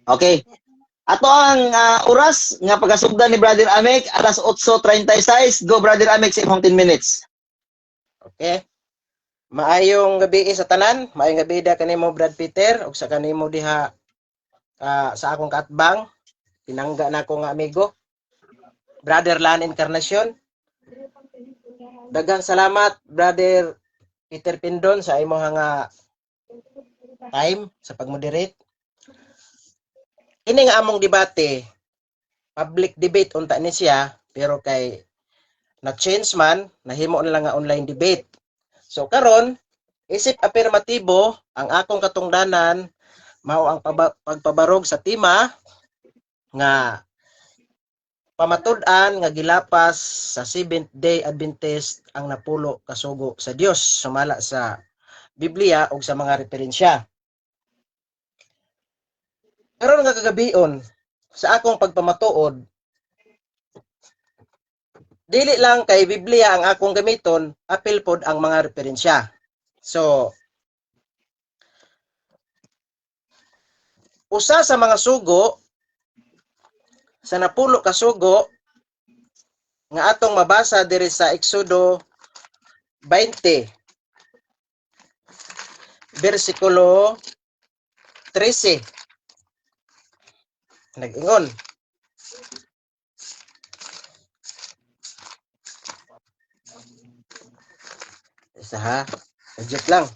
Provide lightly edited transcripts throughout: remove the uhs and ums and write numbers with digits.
Okay. Ato ang oras nga pagasugdan ni Brother Amek, alas 8:36. Go, Brother Amek, sa imong 10 minutes. Okay. Maayong gabi sa tanan, maayong gabi da kanimo Brad Peter ug sa kanimo diha sa akong katbang, pinangga na ko nga amigo, Brother Lan Encarnacion. Daghang salamat Brother Peter Pindon sa imong nga time sa pagmoderate. Ini nga among debate, public debate unta ni siya, pero kay na-change man, nahimo na lang nga online debate. So karon, isip afirmatibo ang akong katungdanan mao ang pagpabarog sa tema nga pamatud-an nga gilapas sa Seventh-day Adventist ang napulo kasugo sa Dios sumala sa Biblia ug sa mga referensya. Karon nga kagabion sa akong pagpamatuod, dili lang kay Biblia ang akong gamiton, apil pod ang mga referensya. So, usa sa mga sugo sa napulo ka sugo nga atong mabasa diri sa Exodo 20 versikulo 13. Nag-ingon, isa ha, adjust lang.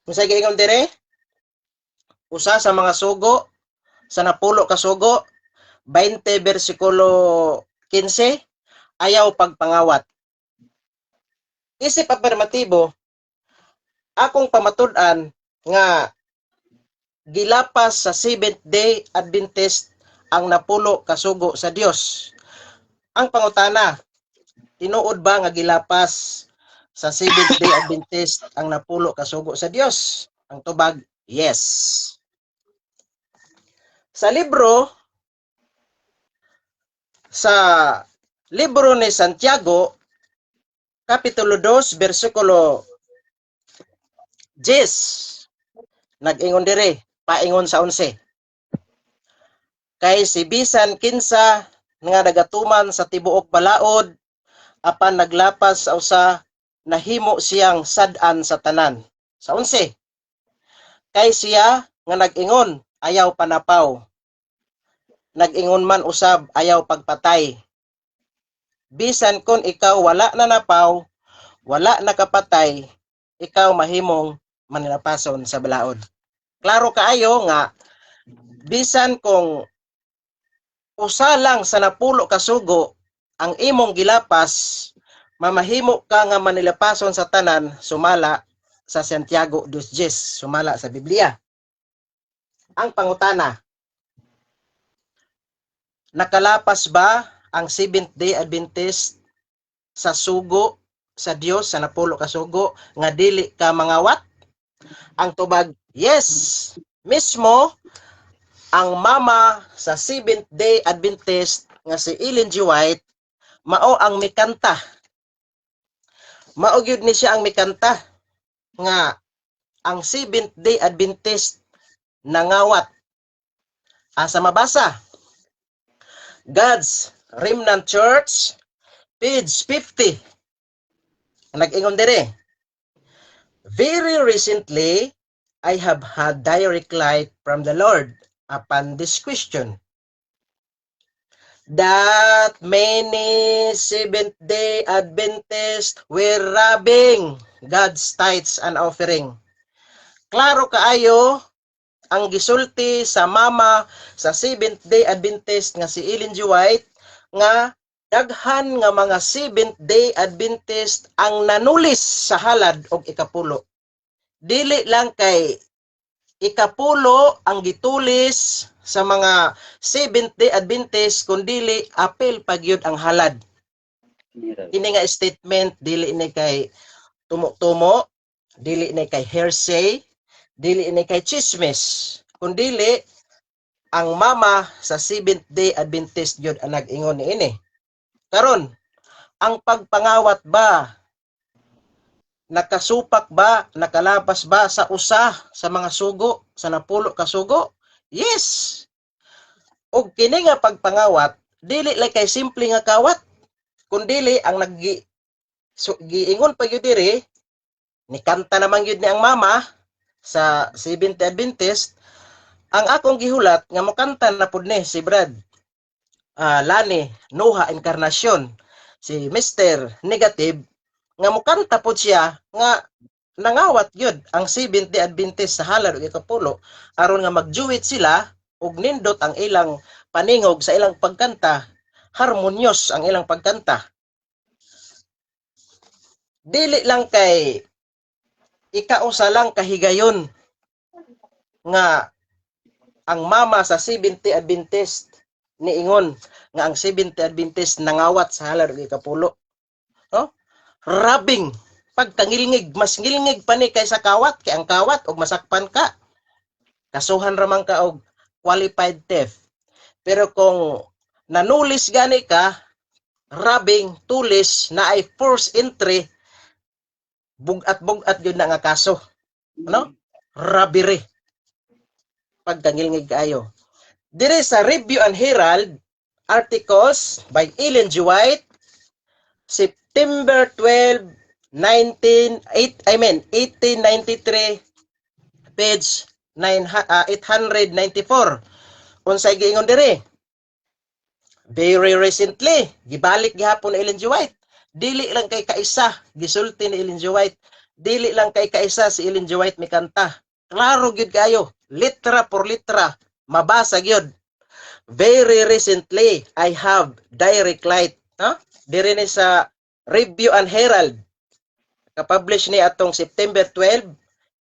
Kung sa giingon dire, usa sa mga sugo sa napulo ka sugo, 20 versikulo 15, ayaw pagpangawat. Isip afirmatibo, akong pamatud-an nga gilapas sa Seventh-day Adventist ang napulo kasugo sa Dios. Ang pangutana, tinuod ba nga gilapas sa Seventh-day Adventist ang napulo kasugo sa Dios? Ang tubag, yes. Sa libro ni Santiago, Kapitulo 2, versikulo 10, nag-ingon dire, paingon sa 11. Kay si bisan kinsa nga nagatuman sa tibuok balaod, apan naglapas sa usa, nahimo siyang sad-an sa tanan. Sa 11. Kay siya nga nag-ingon, ayaw panapaw. Nag-ingon man usab, ayaw pagpatay. Bisan kon ikaw wala na napaw, wala nakapatay, ikaw mahimong manilapason sa balaod. Klaro kaayo nga, bisan kung usa lang sa napulo kasugo ang imong gilapas, mamahimo ka nga manilapason sa tanan sumala sa Santiago 2:10, sumala sa Biblia. Ang pangutana, nakalapas ba ang Seventh-day Adventist sa sugo sa Dios sa napulo ka sugo nga dili ka mangawat? Ang tubag, yes. Mismo ang mama sa Seventh-day Adventist nga si Ellen G. White, mao ang mikanta. Mao gyud ni siya ang mikanta nga ang Seventh-day Adventist nangawat. Asa mabasa? God's Remnant Church, page 50. Nag-ingon dire, very recently, I have had direct light from the Lord upon this question, that many Seventh-day Adventists were robbing God's tithes and offering. Klaro kaayo ang gisulti sa mama sa Seventh-day Adventist nga si Ellen G. White nga daghan nga mga Seventh-day Adventist ang nanulis sa halad og ikapulo. Dili lang kay ikapulo ang gitulis sa mga Seventh-day Adventist, kundili apil pagyud ang halad. Kini nga statement dili ni kay tumo-tumo, dili ni kay hearsay, dili ni kay chismis, kundili ang mama sa Seventh-day Adventist gyud ang nag-ingon niini. Karon, ang pagpangawat ba nakasupak ba, nakalabas ba sa usa sa mga sugo, sa napulo ka sugo? Yes. Og kini nga pagpangawat, dili lang kay simple nga kawat, kundili ang giingon pa gyud diri, ni kanta naman gyud ni ang mama sa Seventh Adventist, ang akong gihulat nga mokanta na pud ni si Brad Lani Noha Encarnacion, si Mr. Negative, nga mukanta po siya nga nangawat gyud ang Seventh-day Adventist sa halad ug ikapulo aron nga magjuwit sila ug nindot ang ilang paningog sa ilang pagkanta, harmonyos ang ilang pagkanta. Dili lang kay ikausa lang kahigayon nga ang mama sa Seventh-day Adventist niingon nga ang Seventh-day Adventist nangawat sa halad ug ikapulo. No? Rabing pagkangilngig, mas ngilngig pa ni kaysa kawat, kay ang kawat og masakpan ka, kasuhan ramang ka og qualified theft. Pero kung nanulis gani ka, rabing, tulis, na ay forced entry, bugat yun na nga kaso. Ano? Robbery. Pagkangilngig kayo. Dire sa Review and Herald, articles by Ellen G. White, September 12, 1893, page 894. Unsay giingon diri? Very recently, gibalik gihapon ni Ellen G. White. Dili lang kay kaisa, gisulti ni Ellen G. White. Dili lang kay kaisa si Ellen G. White mikanta. Klaro gyud kayo, litra por litra, mabasa gyud. Very recently, I have direct light. Diri ni sa Review and Herald. Kapublish ni atong September 12,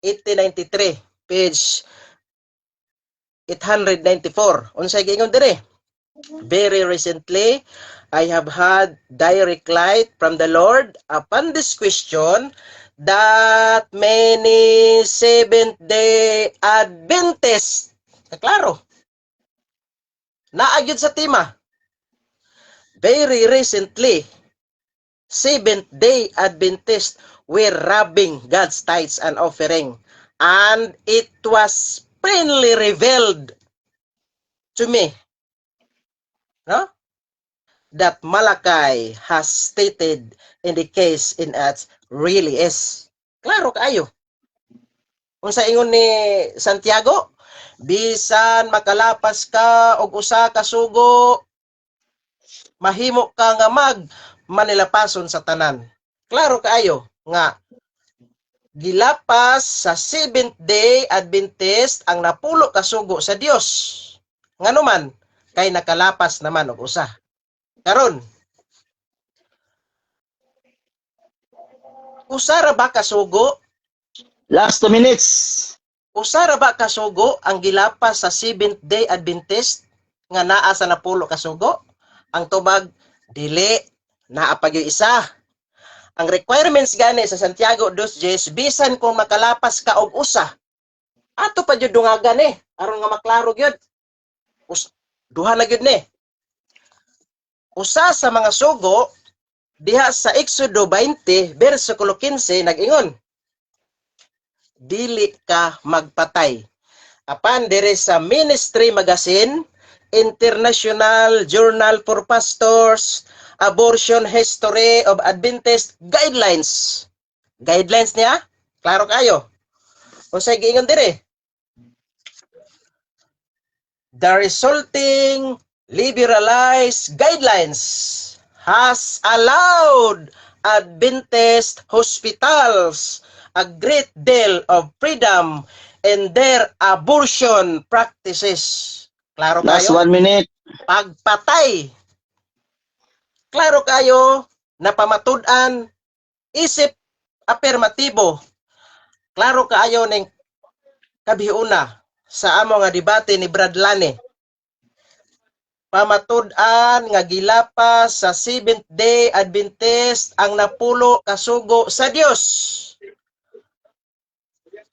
1893, page 894. Unsay giingon diri? Very recently, I have had direct light from the Lord upon this question that many Seventh-day Adventists, klaro, naagyod sa tema. Very recently, Seventh-day Adventists were robbing God's tithes and offering, and it was plainly revealed to me, no, that Malachi has stated in the case in Acts really is. Klaro kaayo. Unsa ingon ni Santiago, bisan makalapas ka og usa ka sugo, mahimo ka nga manilapason sa tanan. Klaro kaayo nga gilapas sa Seventh-day Adventist ang napulo ka sugo sa Dios. Nganuman kay nakalapas naman og usa. Karon, usa ra ba ka sugo? Last 2 minutes. Usa ra ba ka sugo ang gilapas sa Seventh-day Adventist nga naa sa napulo ka sugo? Ang tubag, dili, naa pa gyud isa. Ang requirements gani sa Santiago 2:10, bisan kung makalapas ka og usa, ato pa gyud dungagan aron nga maklaro gyud. Duha na gyud ni. Usa sa mga sugo diha sa Exodo 20 bersikulo 15 nag-ingon, dili ka magpatay. Apan dire sa Ministry Magazine, International Journal for Pastors, Abortion History of Adventist Guidelines. Guidelines niya? Klaro kayo. Unsay giingon dire? The resulting liberalized guidelines has allowed Adventist hospitals a great deal of freedom in their abortion practices. Klaro Last kayo? 1 minute. Pagpatay. Klaro kayo na pamatud-an, isip afirmatibo. Klaro kayo ning kabiuna sa amo nga debate ni Brad Lani. Pamatud-an nga gilapas sa Seventh-day Adventist ang napulo kasugo sa Dios.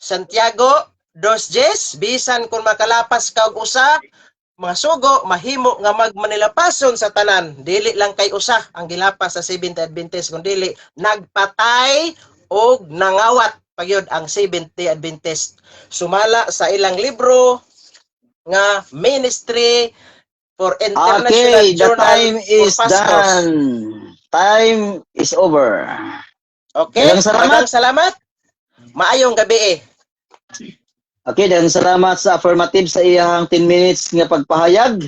Santiago 2:10, bisan kung makalapas ka og usa, mga sugo mahimo nga magmanilapason sa tanan, dili lang kay usa ang gilapas sa Seventh Adventist kun dili nagpatay og nangawat pagyud ang Seventh Adventist. Sumala sa ilang libro nga Ministry for International Okay, the Journal time for is Pastors. done. Time is over. Okay, Daghang salamat. daghang salamat. Maayong gabi. Okay, daghang salamat sa affirmative sa iyang 10 minutes nga pagpahayag.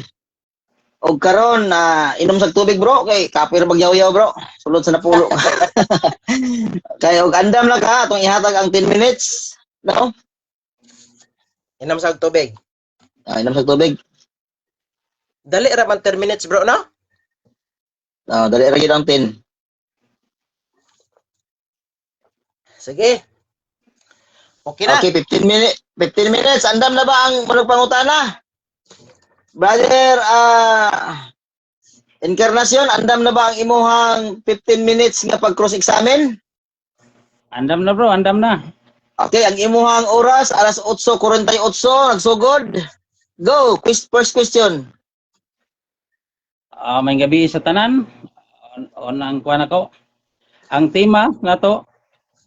Og karon inom sa tubig bro kay kapir bagyaw-yaw bro. Sulod sa napulo. Kay og andam lang ka atong ihatag ang 10 minutes. No? Inom sa tubig. Inom sa tubig. Dali ra man 10 minutes bro, no? Dali ra gyud ang 10. Sige. Okay na. Okay, 15 minutes. Andam na ba ang pangutana? Brother Encarnacion, andam na ba ang imuhang 15 minutes nga pag cross examine? Andam na bro, andam na. Okay, ang imuhang oras alas 8:48 nagsugod. Go, first question. May gabi sa tanan. On ang kuan ako. Ang tema nga to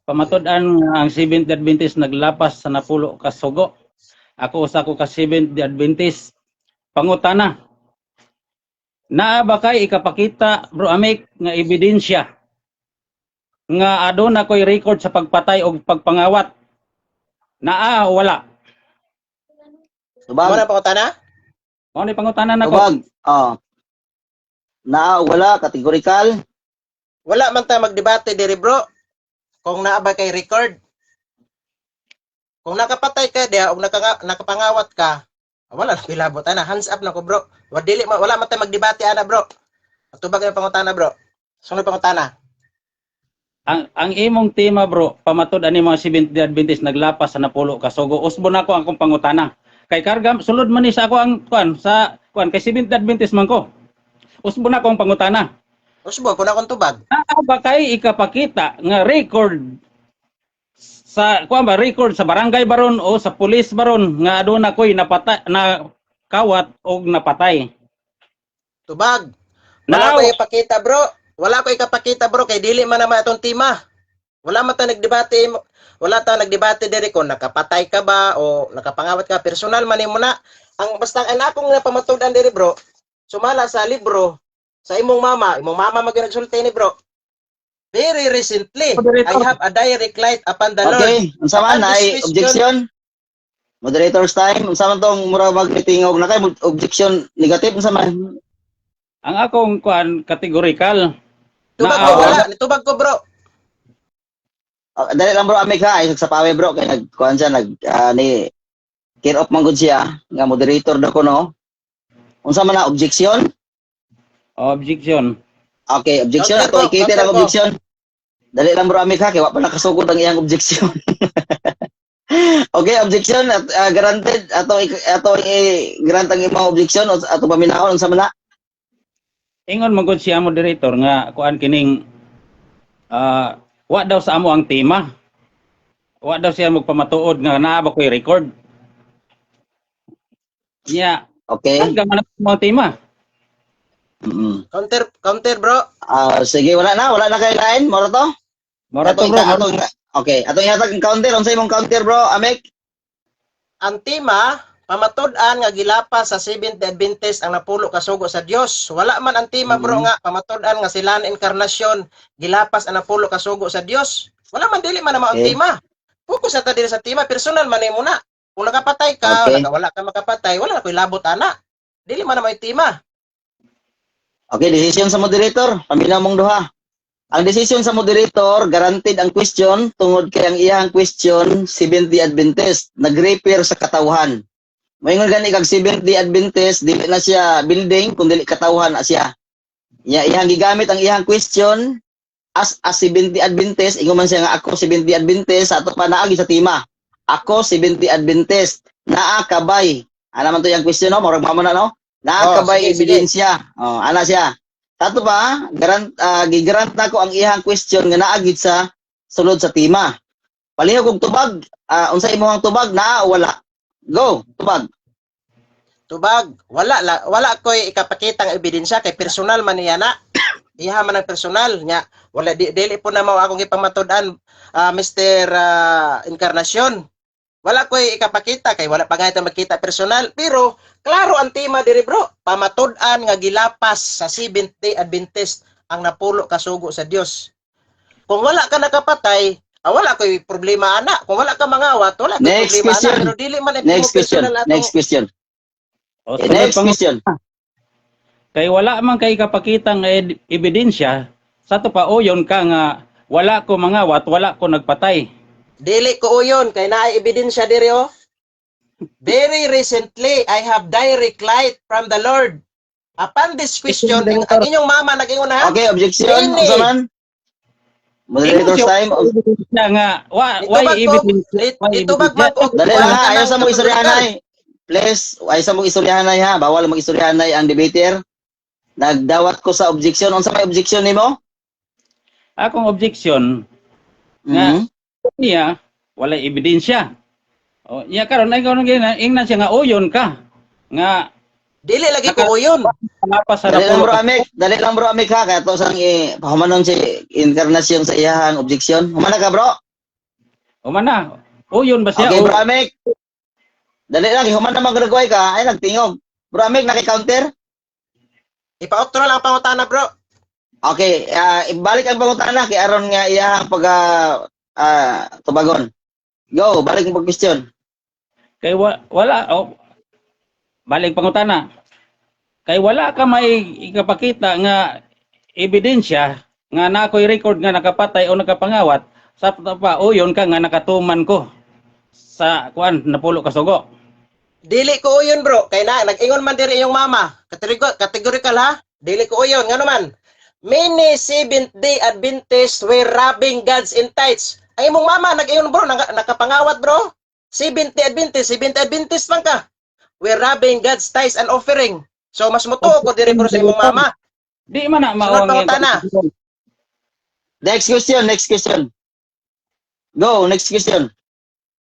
pamatud-an ang Seventh Adventist naglapas sa napulo ka sugo. Ako usa ko ka Seventh Adventist. Pangutana. Naa ba kay ikapakita bro Amik nga ebidensya nga aduna ko'y record sa pagpatay o pagpangawat? Naa o wala? Mo Tubag. na pangutana? Mao ni pangutana nako. Tubag. Na wala categorical. Wala man ta magdebate diri bro. Kung naa ba kay record. Kung nakapatay ka diha o nakapangawat ka, wala na pilabot ana. Hands up na ko bro. Wala man ta magdebate ana bro. Tubag ang pangutana bro. Sunod pangutana. Ang imong tema bro, pamatud ani mga Seventh Adventist naglapas sa napulo ka sugo. Usbo na ko ang akong pangutana. Kay karga sulod man ni sa ako ang kuan kay Seventh Adventist man ko. Usbo na ko ang pangutana. Usbo kun akong tubag. Naa ba kay ikapakita nga record sa kuan ba record sa barangay baron o sa pulis baron nga aduna ko'y napatay na kawat og napatay? Tubag. Wala Now, ko ipakita bro. Wala ko ikapakita bro kay dili man naman atong tema. Wala man ta nagdebate, wala ta nagdebate diri kung nakapatay ka ba o nakapangawat ka. Personal man nimo na. Ang basta ang akong napamatud-an diri bro, sumala sa libro sa imong mama mag-nagsulti ni bro. Very recently, I have a direct light upon the Lord. Okay, unsa man ay objection? Moderator's time. Unsa man tong mura magmitingog na kay objection negative unsa man? ang akong kuan categorical. Tubag ko wala, nitubag ko bro. Dali lang bro Amik ha, isog sa pawe bro kay nagkuan siya ni care of man gud siya nga moderator dako no. Unsa man na objection? Objection. Okay, objection Counter ato po, ikita counter ang po. objection. Dali lang bro Amik ha, kay wa pa nakasugod ang iyang objection. Okay, objection at granted ato grant ang imong objection o ato paminahon unsa man na? Ingon man gud siya moderator nga kuan kining wa daw sa amo ang tema. Wa daw siya magpamatuod nga naa ba ko'y record. Nya, Okay. gaman ang tema. Counter bro. Sige, wala na kay lain, moro to? Mora to bro. Okay, atong ihatag ang counter, unsa imong counter bro, Amik? Ang tema, pamatud-an nga gilapas sa Seventh Adventist ang napulo ka sugo sa Dios. Wala man ang tema bro nga pamatud-an nga sila ang inkarnasyon gilapas ang napulo ka sugo sa Dios. Wala man dili man naman ang Okay. tema. Focus na ta diri sa tema, personal man nimo na. Kung nakapatay ka, Okay. wala ka makapatay, wala na koy labot ana. Dili man naman ang tema. Okay, decision sa moderator, paminaw mong duha. Ang decision sa moderator, guaranteed ang question tungod kay ang iyang question 70 Adventist, nag-repair sa katawhan. Moingon gani kag 70 Adventist, dili na siya building kundi katawhan na siya. Iyang gigamit ang iyang question as a 70 Adventist, ingon man siya nga ako 70 Adventist, sa ato pa naagi sa tema. Ako 70 Adventist, naa kabay. Ano man to yung question no, murag mamo na no? Naa kabay sige, ebidensya. Ana siya. Tato ba, gigrant na ko ang iyang question nga naagid sa sulod sa tema. Palihog kog tubag, unsa imong tubag naa o wala? Go, tubag. Tubag, wala ko'y ikapakitang ebidensya kay personal man niya na. Iha man ang personal nya. Wala dili po na mao akong ipamatud-an Mr. Encarnacion. Wala ko'y ikapakita kay wala pa nga ito makita personal, pero klaro ang tema diri bro, pamatud-an nga gilapas sa Seventh-day Adventist ang napulo ka sugo sa Dios. Kung wala ka nakapatay, wala ko'y problema ana. Kung wala ka mangawat, wala ko'y Next problema question. ana. Pero dili man Next question. personal ato. Next question. O, Next question. Kay wala man kay kapakita nga ebidensya, sa to pa uyon ka nga wala ko mangawat, wala ko nagpatay. Dili ko uyon kay naay ebidensya diri oh. Very recently, I have direct light from the Lord. Upon this question, ang inyong mama nag-ingon ha? Okay, objection. Ini. Unsa man? Moderator's time. Ebidensya nga why ebidensya? Itubag man po. Dali lang ha, ayaw sa mong istoryahanay. Please, ayaw sa mong istoryahanay ha. Bawal mong istoryahanay ang debater. Nagdawat ko sa objection. Unsa may objection nimo? Akong objection nga Mhm. niya wala ebidensya. O niya karon ay karon ingnan siya nga uyon ka nga Dili lagi ko uyon. lapas sa Dali lang bro napulo. Amik. Dali lang bro Amik ha. Kaya to sang pahumanon si Encarnacion sa iyahang objection. Humana ka bro. Umana, uyon ba siya? Okay bro Amik. Dali lang. Humana magregway ka. Ay nagtingog. Bro Amik, naki-counter? Ipa-outro lang ang pangutana bro. Okay, ibalik ang pangutana kay aron nga iyahang tubagon. Go, balik ang pag-question. Kay wala balik pangutana. Kay wala ka may ikapakita nga ebidensya nga nakoy record nga nakapatay o nakapangawat sa pa uyon ka nga nakatuman ko sa kuan napulo ka sugo. Dili ko uyon bro. Kay na nag-ingon man diri iyong mama. Categorical ha? Dili ko uyon. Nga naman. Many Seventh-day Adventists were robbing God's entities. Ay imong mama nag-ingon bro, nakapangawat bro. Seventh-day Adventist man ka. We're robbing God's tithes and offering. So mas mutuo ko diri bro sa imong mama. Di man na Sunod mao pangutana. Next question. Go, next question.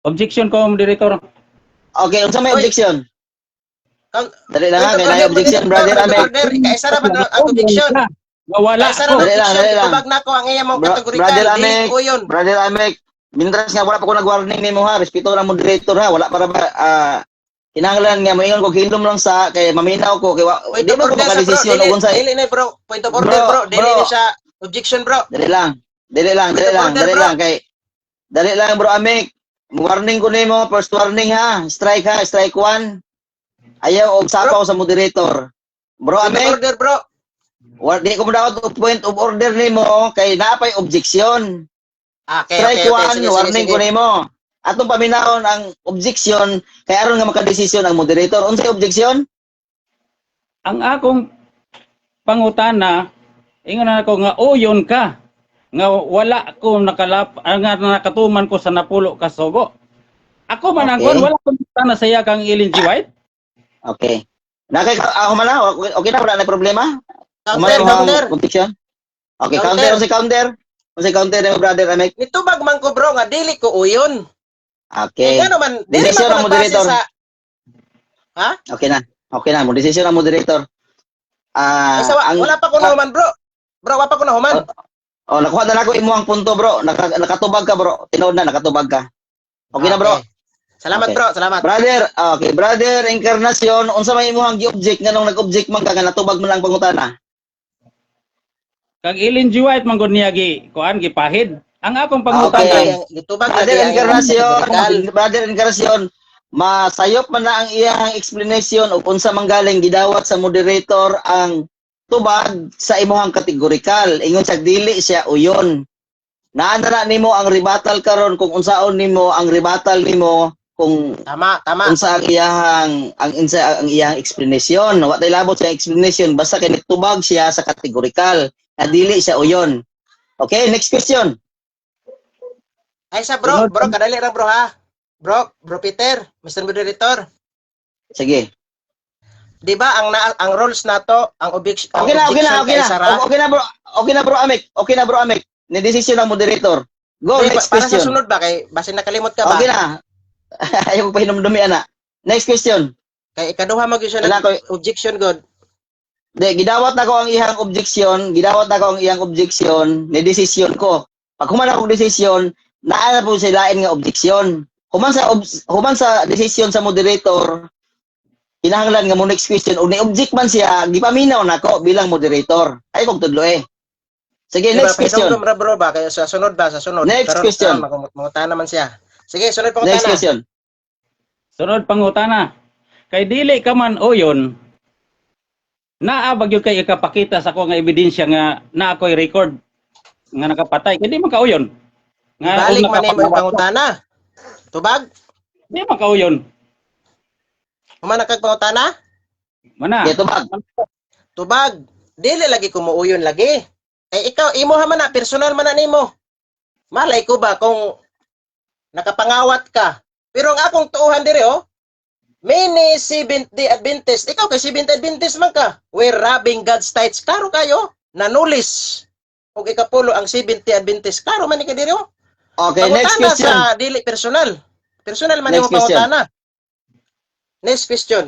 Objection ko director. Okay, unsa may Oy. objection? Kang- Dali lang ha, kay na objection, brother Amik. Kaisa ra man ang objection. Wala Kaisa ra Dali lang, dali lang. Tubag na ko ang iya mong Bro- kategorikal. Brother Dili Amik. ko uyon. Brother Amik, mintras nga wala pa ko nag-warning nimo ha, respeto lang moderator ha, wala para ba kinahanglan nga moingon ko hilom lang sa kay maminaw ko kay Point di of ba ko order sa bro. makadesisyon og unsay. Dili na bro. Point of order bro. Dili Bro. na siya objection bro. Dali lang. Dali lang kay dali lang bro Amik. Warning ko nimo, first warning ha. Strike ha, strike 1. Ayaw og sapaw sa moderator. Bro Point of Amik, order bro. di ko mudawat og point of order nimo kay napay objection. Okay, Strike 1, Sige, warning sige. ko nimo. Atong paminahon ang objection kay aron nga makadesisyon ang moderator. Unsay objection? ang akong pangutana ingon na ako nga uyon ka nga wala ko nga nakatuman ko sa napulo ka sugo. Ako man ang Okay. wala ko na sa iya kang Ellen G. White. Okay. Nakay humana, okay na wala na problema? Counter, Humana counter. ang objection? Okay, Counter. counter. Unsay counter nimo brother Amik? Nitubag man ko bro nga dili ko uyon. Okay. Kaya naman, dili Desisyon man ang ko nagbase moderator. sa Okay na. Mo desisyon ang moderator. Ay, Ang wala pa ko nahuman bro. Bro, wala pa ko nahuman. nakuha na nako imo ang punto bro. Nakatubag ka bro. Tinuod na nakatubag ka. Okay na bro. Salamat Okay. bro, salamat. Brother Encarnacion, unsa may imong gi-object nganong nag-object man ka nga natubag man lang pangutana? Kag Ellen G. White man gud niya kuan gipahid. Ang akong pangutana Okay. Gitubag Brother Encarnacion, masayop man na ang iyang explanation ug unsa manggaling gidawat sa moderator ang tubag sa imong kategorikal. Ingon sa dili siya uyon. Naana nimo ang rebuttal karon kung unsaon nimo ang rebuttal nimo kung Tama. unsa ang iyang explanation. Wa tay labot sa explanation basta kay nitubag siya sa kategorikal. Na dili siya uyon. Okay, next question. Ay sa bro, kadali ra bro ha. Bro Peter, Mr. Moderator. Sige. Di ba ang rules nato, ang objection Okay na bro. Amik. Ni desisyon ng moderator. Go, next Para sa question. sunod ba kay basin nakalimot ka ba? Okay na. Ayaw ko pa hinumdumi ana. Next question. Kay ikaduha mo gyud siya Wala ko- objection god. Di, gidawat na ko ang iyang objection, ni desisyon ko. Pag human akong desisyon, naa na po sa lain nga objection. Human sa desisyon sa moderator, kinahanglan nga mo next question, ug ni-object man siya, gipaminaw nako bilang moderator. Ay kog tudlo eh. Sige, Diba, next question. pahinumdum ra bro ba kay sa sunod ba sa sunod. Next Karon- question. karon mangutan naman siya. Sige, sunod pa Next question. Sunod pangutana. Kay dili ka man uyon, naa ba gyud kay ikapakita sa ako nga ebidensya nga na ako'y record nga nakapatay. Kay di man kauyon. Nga Balik kung man nimo yung nakapagawa- pangutana. Tubag? Di man kauyon. Humana kag pangutana? Mana? Okay, tubag. Tubag. Dili lagi kumuuyon lagi. Eh ikaw imo ha man na personal man na nimo. Malay ko ba kung nakapangawat ka. Pero ang akong tuuhan diri oh. Mini Seventh-day Adventist. Ikaw kay Seventh-day Adventist man ka. We're robbing God's tithes. Klaro kayo. Nanulis. Og ikapulo ang Seventh-day Adventist. Klaro man ni ka diri oh. Okay, next Pangutana question. sa dili personal. Personal man Next nimo question. pangutana. Next question.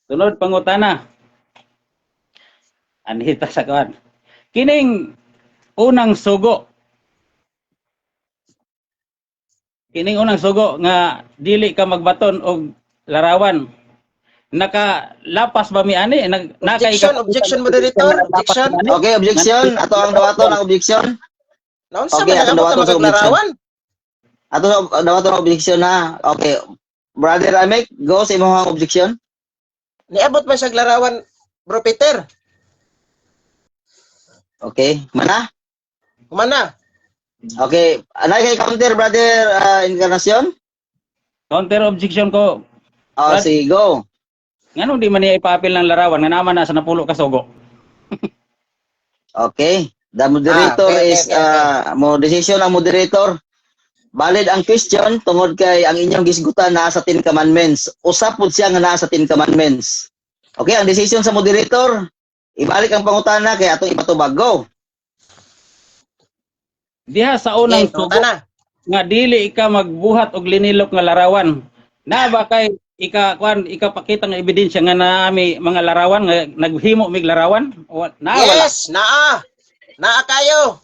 Sunod pangutana. Anhita sa kuan. Kining unang sugo. Kining unang sugo nga dili ka magbaton og larawan. Nakalapas ba mi ani? Objection, moderator. Objection. Okay, objection. Ato ang dawaton ang objection. Naunsa Okay, man ako ang dawaton sa maglarawan? Ato dawaton ang objection na. Okay. Brother Amek, go sa imong objection. Niabot man siya larawan, Bro Peter. Okay. Mana? Humana. Okay. Anay kay counter, brother Encarnacion? Counter objection ko. Oh, sige, go. Ngano di man niya ipaapil ng larawan nga naman na sa napulo ka sugo. Okay. The moderator okay, is okay. mo decision ang moderator. Valid ang question tungod kay ang inyong gisgutan naa sa 10 commandments. Usap pud siya nga naa sa 10 commandments. Okay, ang decision sa moderator, ibalik ang pangutana kay atong ipatubag. Go. Diha sa unang Okay, sugo pangutana. nga dili ka magbuhat og linilok nga larawan. Na ba kay ikapakita nga ebidensya nga naami mga larawan nga naghimo mig larawan? Na wala. Yes, naa. Naa kayo.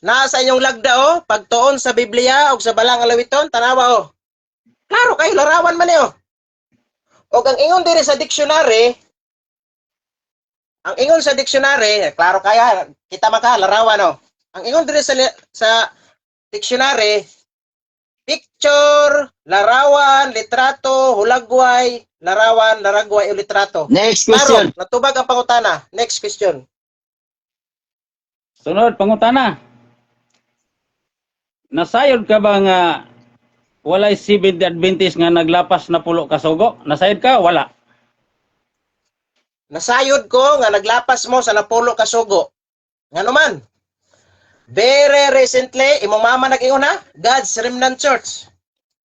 Naa sa inyong lagda oh, pagtuon sa Biblia o sa balang alawiton, tanawa oh. Klaro kayo, larawan man niyo. O ang ingon diri sa dictionary, klaro kaya, kita maka, larawan oh. Ang ingon diri sa dictionary, picture, larawan, litrato, hulagway, larawan, laragway, o litrato. Next Klaro, question. natubag ang pangutana. Next question. Sunod pangutana. Nasayod ka ba nga walay Seventh-day Adventist nga naglapas na pulo ka sugo? Nasayod ka? Wala. Nasayod ko nga naglapas mo sa napulo ka sugo. Nga naman. Very recently, imong mama nag-ingon ha, God's Remnant Church.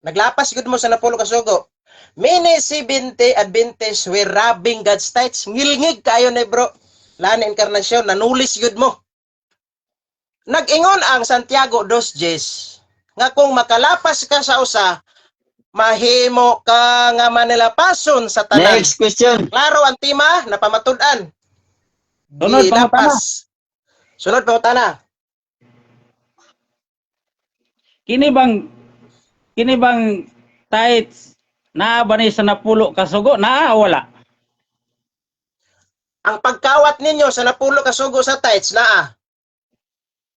Naglapas gud mo sa napulo ka sugo. Mini Seventh-day Adventist were robbing God's tithes. Ngilngig kayo ni bro. Lani Encarnacion, nanulis gud mo. Nag-ingon ang Santiago 2:10 nga kung makalapas ka sa usa, mahimo ka nga manilapason sa tanan. Next question. Klaro ang tema na pamatud-an. Sunod Gilapas. Sunod pangutana. Kini bang tithes naa ba ni sa napulo ka sugo? Naa o wala? Ang pagkawat ninyo sa napulo ka sugo sa tithes naa.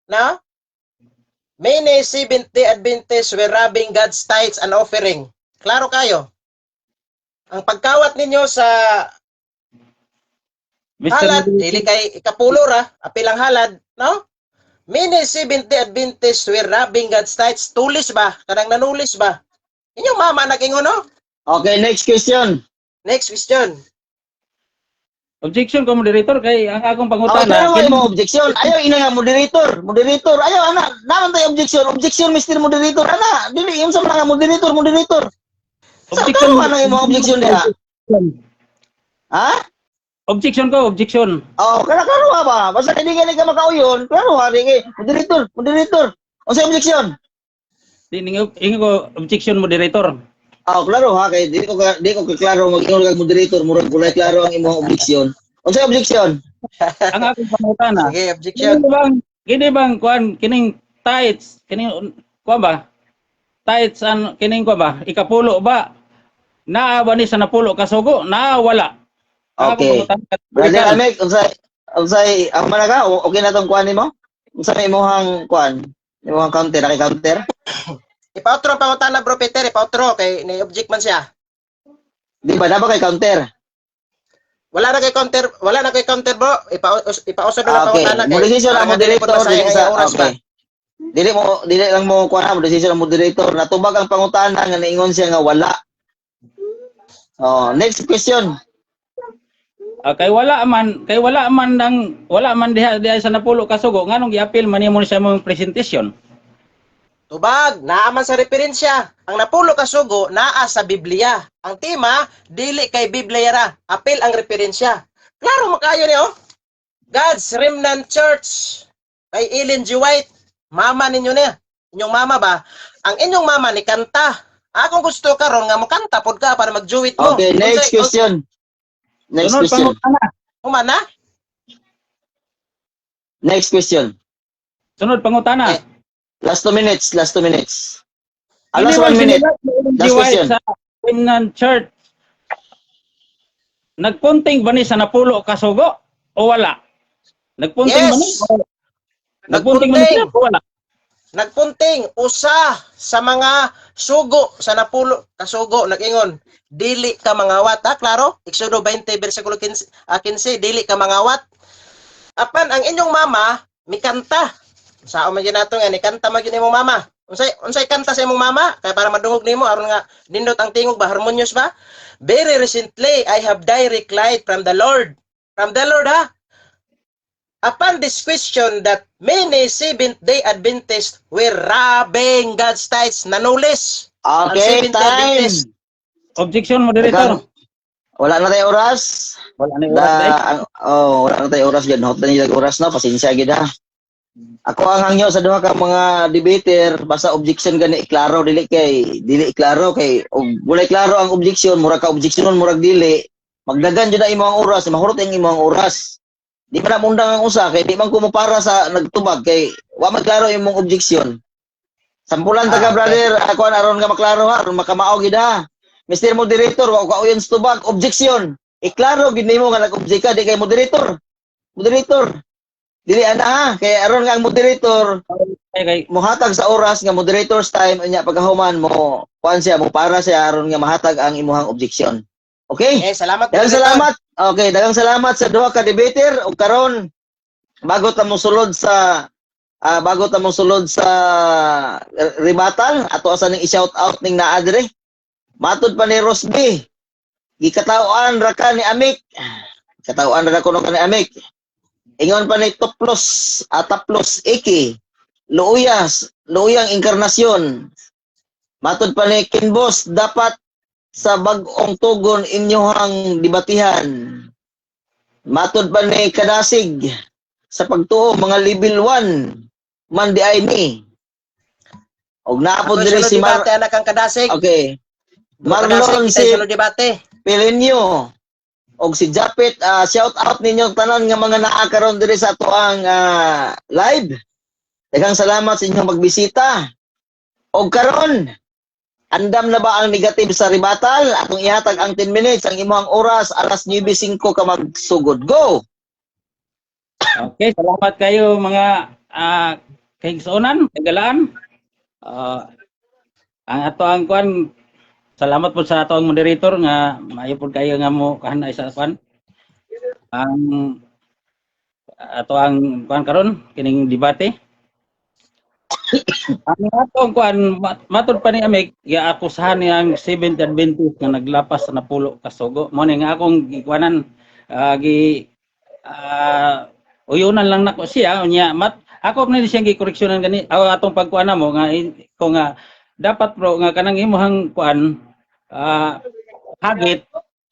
Na? Many Seventh-day Adventists were robbing God's tithes and offering. Klaro kayo. Ang pagkawat ninyo sa halad, dili kay ikapulo ra, apilang halad, no? Many Seventh-day Adventists were robbing God's tithes. Tulis ba? Kanang nanulis ba? Inyong mama nag-ingon, no? Okay, next question. Next question. Objection ko moderator kay ang akong Okay, pangutana. pero mo objection. Ayaw ina nga moderator. Moderator. Ayaw ana. Naman tayo objection. Objection Mr. Moderator. Ana, dili yung sa mga moderator. Sa Objection. ano nga imong objection diha? Ha? Objection ko, objection. Oh, karuha ba? Basta hindi ka makauyon. Karuha rin moderator. Unsa objection? Ingo ko objection moderator. Klaro ha kay di ko klaro mag-ingon kag moderator murag kulay klaro ang imong objeksyon. Unsay objeksyon? Ang akong pangutana. Sige, objection. Kini bang kuan kining tights, kining kuan ba? Tights an kining kuan ba? Ikapulo ba? Naa ba ni sa napulo ka sugo? Naa wala. Ang akong Okay. pangutana. Brother Amek, unsay ang mana ka? Okay na tong kuan nimo? Unsa may imong kuan? Imong counter, counter? Ipautro ang pangutana bro Peter, ipautro kay ni-object man siya. Di ba dapat kay counter? Wala na kay counter bro. Ipausad na Okay. pangutana Mo decision ang moderator sayang dili sa ang oras ba. okay. Dili lang mo kuan mo decision ang moderator. Natubag ang pangutana nga niingon siya nga wala. Oh, next question. Kay wala man diha sa napulo ka sugo nganong gi-appeal man nimo sa imong presentation. Tubag, naaman sa referensya. Ang napulo ka sugo naa sa Biblia. Ang tema dili kay Biblia ra. Apil ang referensya. Klaro makayo ni oh. God's Remnant Church. Kay Ellen G. White. Mama ninyo niya. Inyong mama ba? Ang inyong mama ni kanta. Akong gusto karon nga mo kanta pod ka para mag-juwit mo. Okay, next question. Next Sunod question. pangutana. Humana? Next question. Sunod pangutana. Last 2 minutes, last 2 minutes. Hindi Last ba 1 minute. sinilat ni Ellen G. Last White question. sa Remnant Church? Nagpunting ba ni sa napulo ka sugo o wala? Nagpunting ba ni? Yes. Nagpunting ba ni siya o wala? Nagpunting usa sa mga sugo sa napulo ka sugo nag-ingon dili ka mangawat ha klaro Exodo 20 bersikulo 15 dili ka mangawat apan ang inyong mama mikanta sao man gyud nato nga ni kanta man gyud imong mama unsay kanta sa imong mama kay para madungog nimo aron nga nindot ang tingog ba harmonious ba very recently I have direct light from the Lord ha. Upon this question that many Seventh-day Adventists were robbing God's tithes, nanulis. Ang Okay, Seventh-day time. Adventist. Objection, moderator. Wala na tayo oras. Wala na yung oras dahil. Wala na tayo oras gid. Hot na niya oras na, pasensya gid ha. Ako ang hangyo sa duha ka mga debater, basta objection gani iklaro dili iklaro kay og wala klaro ang objection, murag ka objectionon murag dili. Magdagan jud na imong oras, mahurot ang imong oras. Di pa na mundang ang usa kay di man ko para sa nagtubag kay wa maklaro imong objection. Sampulan taga brother, ako aron nga maklaro ha, aron makamao gid ha. Mr. Moderator, wa ka uyon sa tubag, objection. Iklaro gid nimo nga nag-object ka di kay moderator. Moderator. Dili ana ha, kay aron nga ang moderator Kay mohatag sa oras nga moderator's time unya pagkahuman mo kuan siya mo para siya aron nga mahatag ang imong objection. Okay? Salamat. Daghang salamat. Okay, daghang salamat sa duha ka debater ug karon bago ta mo sulod sa rebuttal ato asa ning i-shout out ning naa dire. Matud pa ni Rosby. Gikatawaan ra ka ni Amik. Katawaan ra ko ni Amik. Ingon pa ni Taplos Iki. Luyang inkarnasyon. Matud pa ni Kinbos dapat sa bag-ong tugon inyohang dibatihan. Matod pa ni Kadasig sa pagtuo mga level 1 man di ay ni. Og naapod diri si debate anak kang Kadasig. Okay. Marlon si debate. Pelenyo og si Japet, shout out ninyo tanan nga mga naa karon diri sa atoang live. Daghang salamat sa inyong magbisita. Og karon andam na ba ang negative sa rebuttal? Atong ihatag ang 10 minutes. Ang imong oras, alas 9:05 ka magsugod. Go! okay, salamat kayo mga kaigsuonan, kagalaan. Ang ato ang kuan, salamat po sa ato ang moderator nga maayo po kayo nga mo kahanay sa kuan. Ang ato ang kuan karon kining debate. Ang atong kuan matod pa ni Amik giakusahan niyang Seventh Adventist nga naglapas sa napulo ka sugo. Mo ni nga akong gikuanan uyunan lang nako siya unya ako man siyang gikoreksyonan gani atong pagkuana mo nga ko nga dapat bro nga kanang imong kuan hagit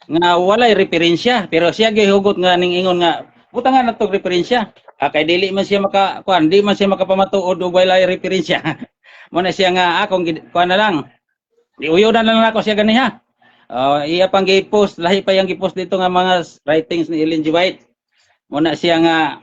nga walay referensya pero siya gihugot nga ning ingon nga butangan nato referensya. Kay dili man siya makakuan, di man siya makapamatuod og walay referensya. Mo na siya nga akong kuan na lang. Iuyodan lang ako siya ganiha. Iya pang gi-post, lahi pa yang gi-post dito nga mga writings ni Ellen G. White. Muna siya nga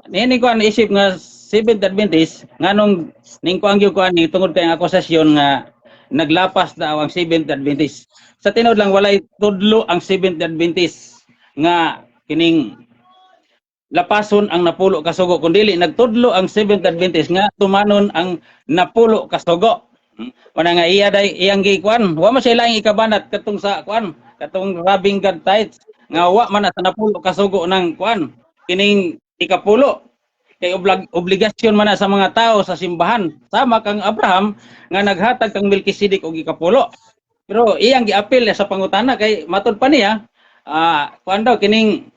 nini ko ang isip nga Seventh Adventist nganong ning ko ang gyud ko ani tungod kay ang akusasyon nga naglapas daw ang Seventh Adventist. Sa tinud lang walay tudlo ang Seventh Adventist nga kining lapason ang napulo ka sugo, kundi nagtudlo ang Seventh Adventist nga tumanon ang napulo ka sugo. Wala nga iya day iyang gikuan, wa man siya laing ikabanat katong sa kuan, katong rubbing God tithes nga wa man na sa napulo ka sugo ng kuan kining ikapulo. Kay obligasyon man na sa mga tao sa simbahan, sama kang Abraham nga naghatag kang Melkisedek og ikapulo. Pero iyang giapil sa pangutana kay matud pa niya kuan daw kining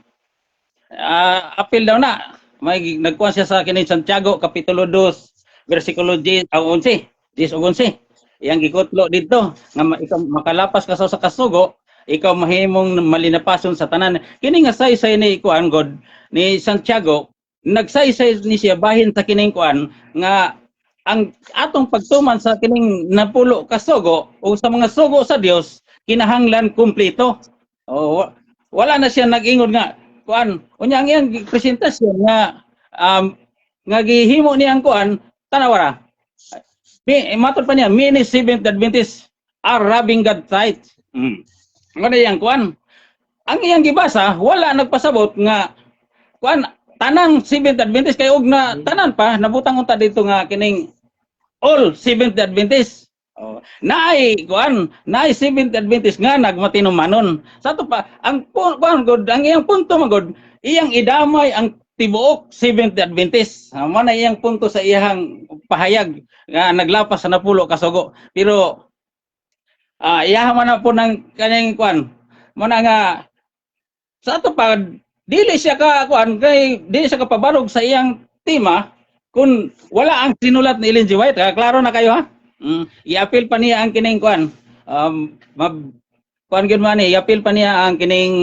apil daw na may nagkuan siya sa kining Santiago kapitulo 2 bersikulo 10 o 11 iyang gikutlo dito nga ikaw makalapas ka sa kasugo, ikaw mahimong malinapason sa tanan. Kini nga saysay ni kuan God ni Santiago, nagsaysay ni siya bahin sa kining kuan nga ang atong pagtuman sa kining napulo ka sugo o sa mga sugo sa Dios kinahanglan kumpleto. Wala na siya nag-ingon nga kuan unya ang iyang presentasyon nga gihimo niyang kuan tanawara. Matod pa niya, many Seventh Adventists are robbing God tithes. Ano yang kuan? Ang iyang gibasa, wala nagpasabot nga kuan tanang Seventh Adventist kay og na tanan pa nabutang unta dito nga kining all Seventh Adventist. Naay kuan, naay Seventh Adventist nga nagmatinumanon. Sa to pa ang kuan God, ang iyang punto magod, iyang idamay ang tibuok Seventh Adventist. Mo na iyang punto sa iyang pahayag nga naglapas sa napulo ka sugo. Pero iyaha man na po ng kanyang kuan. Mo na nga sa ato pa dili siya ka kuan kay dili siya kapabarog sa iyang tema kung wala ang sinulat ni Ellen G. White. Klaro na kayo ha? I-appeal pa niya ang kining kuan. Kuan gyud man ni i-appeal pa niya ang kining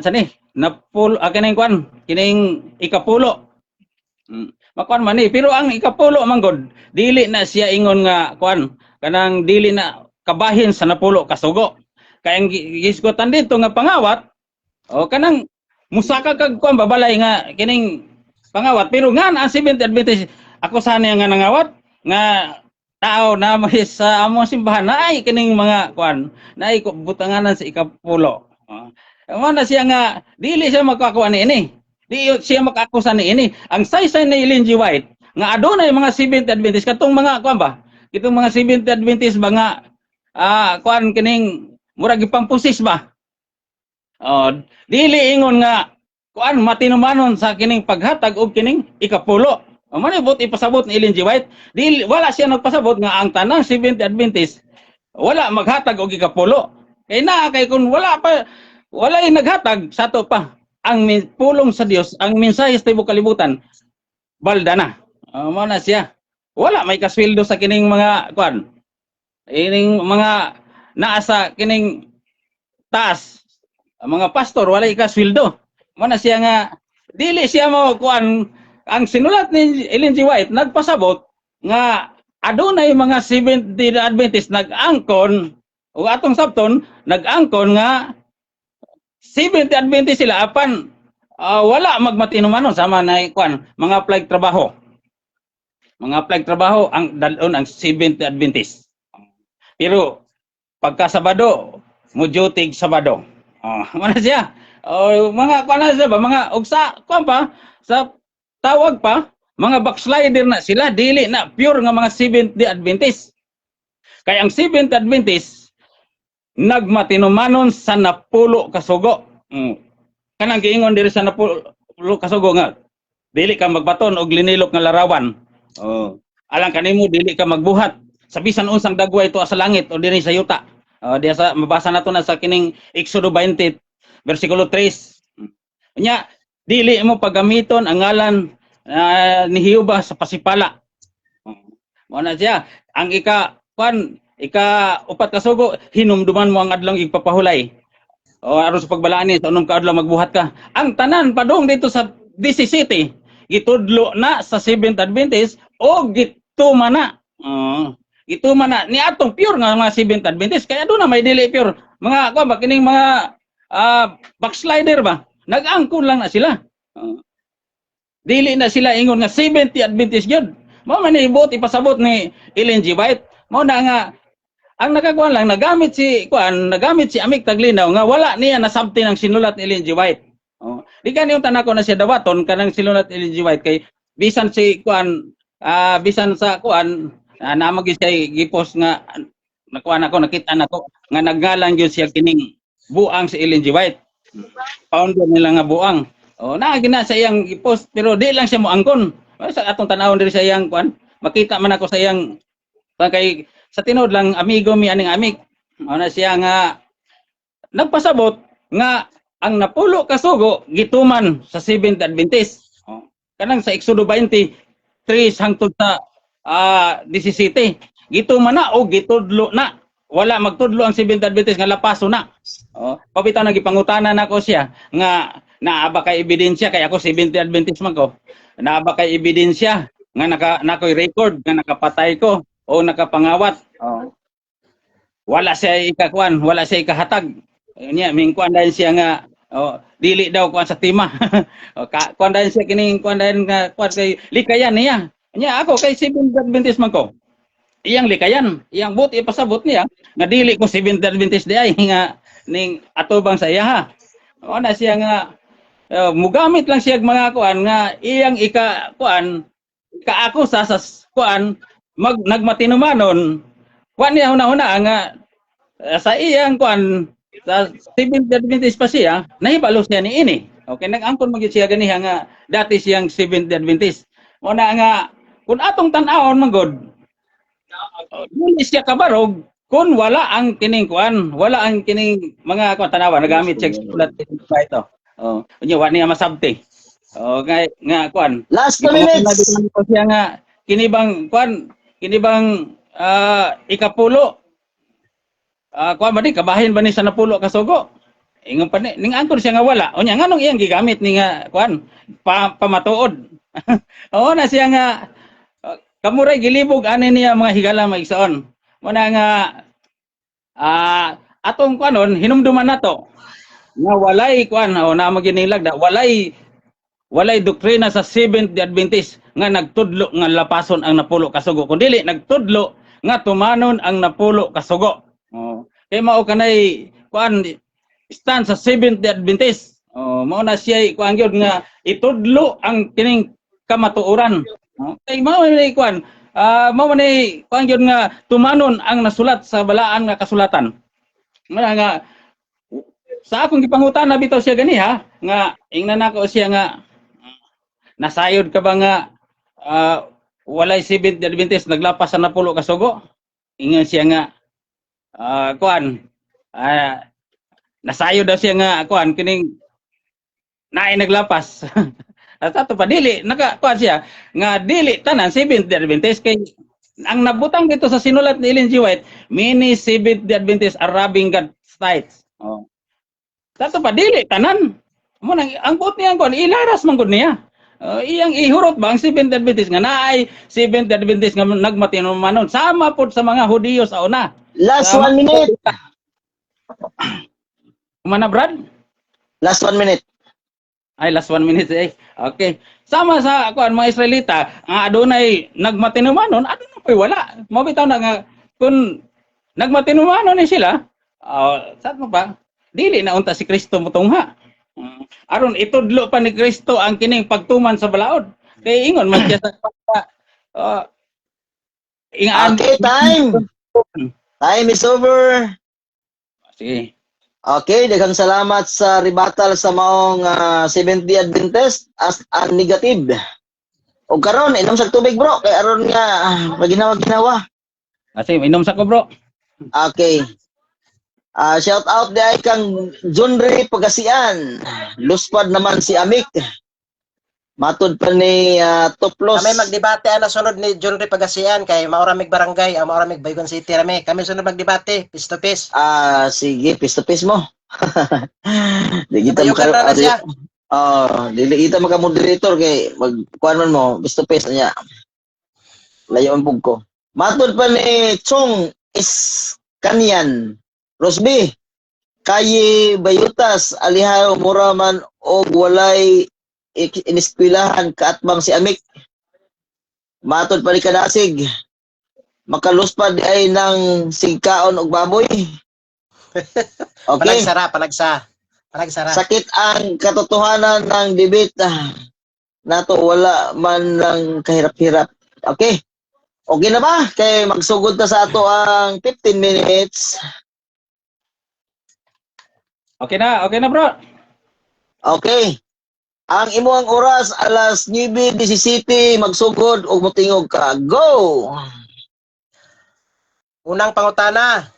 sani napul kining kuan kining ikapulo. Makuan man ni pero ang ikapulo man god dili na siya ingon nga kuan kanang dili na kabahin sa napulo ka sugo. Kay ang gisgotan dito nga pangawat kanang musaka kag kuan babalay nga kining pangawat pero nga ang Seventh Adventist ako sana nga nangawat nga tao na may sa among simbahan na ay kining mga kuan na ay butanganan sa ikapulo. Mo na siya nga dili siya makakuha ni ini. Di siya makakusa ni ini. Ang saysay ni Ellen G. White nga adunay mga Seventh Adventist katong mga kuan ba? Kitong mga Seventh Adventist ba nga kuan kining murag ipampusis ba? Dili ingon nga kuan matinumanon sa kining paghatag og kining ikapulo. Mo na but ipasabot ni Ellen G. White. Dili wala siya nagpasabot nga ang tanang Seventh Adventist wala maghatag og ikapulo. Kay na kay kun wala naghatag sa to pa ang pulong sa Dios, ang mensahe sa tibuok kalibutan balda na. Mo na siya. Wala may kasweldo sa kining mga kuan. Kining mga naa sa kining taas. Mga pastor wala kasweldo. Mo na siya nga dili siya mo kuan ang sinulat ni Ellen G. White nagpasabot nga adunay mga Seventh Adventist nag-angkon o atong sabton nag-angkon nga Seventh Adventist sila apan wala magmatinumanon sama na kuan mga flag trabaho. Mga flag trabaho ang dalon ang Seventh Adventist. Pero pagka Sabado mo duty Sabado. Ano siya? Mga kuan na siya ba mga ugsa kuan pa sa tawag pa mga backslider na sila dili na pure nga mga Seventh Adventist. Kaya ang Seventh Adventist nagmatinumanon sa napulo ka sugo. Kanang giingon diri sa napulo ka sugo nga dili ka magbaton og linilok nga larawan. Alang kanimo dili ka magbuhat sa bisan unsang dagway to sa langit o diri sa yuta. Diya sa mabasa nato na sa kining Exodo 20 bersikulo 3. Nya dili mo pagamiton ang ngalan ni Jehova sa pasipala. Mo na siya ang ika-upat ka sugo hinumduman mo ang adlong igpapahulay. Aron sa pagbalaan ni sa unom ka adlaw magbuhat ka. Ang tanan padung dito sa DC City gitudlo na sa Seventh Adventist o gituman na. Gituman na ni atong pure nga mga Seventh Adventist kaya doon na may dili pure mga ko ba kining mga backslider ba nag-angkon lang na sila. Dili na sila ingon nga 70 Adventist gyud. Mao man ni buot ipasabot ni Ellen G. White. Mao na nga ang nakakuan lang nagamit si Amik Taglinaw nga wala niya nasabti ng sinulat ni Ellen G. White. Di ka niyong tanako na siya dawaton kanang sinulat ni Ellen G. White kay bisan si bisan sa namagi siya gipost nga nakuan ako nakita nako nga naggalang gyud siya kining buang si Ellen G. White. Founder nila nga buang. Gina sa iyang gipost pero di lang siya mo angkon. Sa atong tanawon diri sa iyang makita man ako sa iyang kay sa tinod lang amigo mi aning Amik. Na siya nga nagpasabot nga ang napulo ka sugo gituman sa Seventh Adventist. Kanang sa Exodo 23 hangtod sa 17. Gituman na o gitudlo na. Wala magtudlo ang Seventh Adventist nga lapaso na. Pabitaw nagipangutanan nako siya nga naaba kay ebidensya kay ako Seventh Adventist man ko. Naaba kay ebidensya nga nakoy record nga nakapatay ko o nakapangawat. Wala siya ikakuan, wala siya ikahatag. Nya mingkuan dahil siya nga dili daw kuan sa tima. Kuan dahil siya kining kuan dahil nga kuan kay likayan niya. Nya ako kay Seventh Adventist man ko. Iyang likayan, iyang buti ipasabot niya nga dili ko Seventh Adventist di ay nga ning atubang sa iya ha. Na siya nga mugamit lang siya mga kuan nga iyang kaako sa kuan nagmatinumanon kuan niya una-una nga sa iyang kuan sa Seventh Adventist pa siya nahibalo siya ni ini. Okay, nag-angkon magid siya ganiha nga dati siyang Seventh Adventist. Una nga kun atong tan-awon manggod dili siya kabarog kung wala ang kining kuan, wala ang kining mga kuan tanawa nagamit siya sulat ito. Unya wa niya masabti. Nga kuan. Last 2 minutes. Siya nga kinibang kuan, kinibang ikapulo. Kuan ba ni kabahin ba ni sa napulo ka sugo? Ingon pa ni ning angkon siya nga wala. Unya nganong iyang gigamit ni nga kuan pamatuod. Na siya nga kamuray gilibog ani niya mga higala maigsoon. Muna nga atong kuanon hinumduman nato nga walay kuan na maginilag walay doktrina sa Seventh Adventist nga nagtudlo nga lapason ang napulo ka sugo kun dili nagtudlo nga tumanon ang napulo ka sugo. Kay mao kanay kuan stand sa Seventh Adventist. Mao na siya kuan gyud nga itudlo ang kining kamatuoran. Kay mao ni kuan mao ni kuan gyud nga tumanon ang nasulat sa balaan nga kasulatan. Muna nga sa akong gipangutana bitaw siya ganiha nga ingnan nako siya nga nasayod ka ba nga walay Seventh Adventist naglapas sa napulo ka sugo? Ingon siya nga kuan nasayod daw siya nga kuan kining naay naglapas. At ato pa dili kuan siya nga dili tanan Seventh Adventist kay ang nabutang dito sa sinulat ni Ellen G. White, many Seventh Adventist are robbing God's tithes. Ato pa dili tanan. Mo nang ang buot niya kuan ilaras man gud niya. Iyang ihurot ba ang Seventh Adventist nga naay Seventh Adventist nga nagmatinumanon sama pod sa mga Hudiyo sa una. Last 1 minute. Kumana Brad? Last 1 minute. Ay, last 1 minute eh. Okay. Sama sa kuan mga Israelita, ang adunay nagmatinumanon, adunay pay wala. Mabitaw na nga kung nagmatinumanon ni sila, saan mo pa? Dili na unta si Kristo motungha. Aron itudlo pa ni Kristo ang kining pagtuman sa balaod. Kay ingon man siya sa Okay, time. Time is over. Sige. Okay, daghang salamat sa rebuttal sa maong Seventh Day Adventist as negative. O karon inom sa tubig bro, kay aron nga maginawa-ginawa. Kasi inom sa ko bro. Okay. Shout out di ay kang Junri Pagasian. Luspad naman si Amik. Matod pa ni Toplos. Kami magdebate na sunod ni John Ray Pagasian kay mauramig barangay, mauramig Baygon City rami. Kami sunod magdebate, face to face. Sige, face to face mo. Di kita Bayugan na siya. Dili ita maka moderator kay magkuan man mo, gusto pes niya. Layo ang pug ko. Matod pa ni Chong is kanyan. Rosby, kayi bayutas alihaw mura man og walay iniskwilahan kaatbang si Amik. Matod pa ni Kadasig. Makaluspad ay ng singkaon og baboy. Okay. Panagsara. Sakit ang katotohanan ng debate nato wala man ng kahirap-hirap. Okay. Okay na ba? Kay magsugod ta sa ato ang 15 minutes. Okay na bro. Okay. Ang imuang oras alas 9:17 magsugod og motingog ka. Go. Unang pangutana,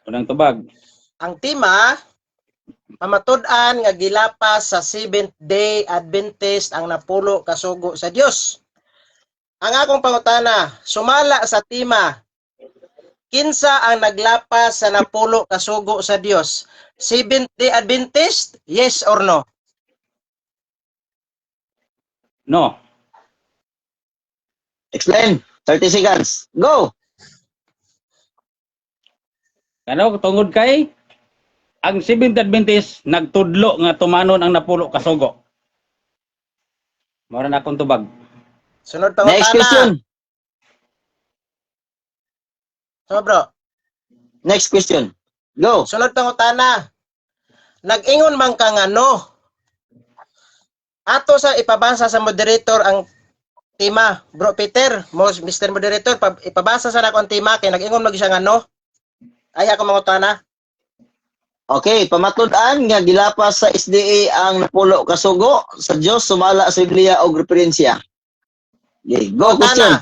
Unang tubag. ang tema pamatud-an nga gilapas sa Seventh-day Adventist ang napulo ka sugo sa Dios. Ang akong pangutana, sumala sa tema, kinsa ang naglapas sa napulo ka sugo sa Dios? Seventh-day Adventist? Yes or no? No. Explain. 30 seconds. Go. Ano tungod kay ang Seventh Adventist nagtudlo nga tumanon ang napulo ka sugo. Mao na akong tubag. Sunod Next pangutana. question. So bro, Next question. Go. sunod pangutana. Nag-ingon man ka nga no. Ato sa ipabasa sa moderator ang tema. Bro Peter, Mr. Moderator, ipabasa sa nako ang tema kay nag-ingon mag siya nga no. Ay ako mangutana. Okay, pamatud-an nga gilapas sa SDA ang napulo ka sugo sa Dios sumala sa Biblia og referensya. Okay, go question.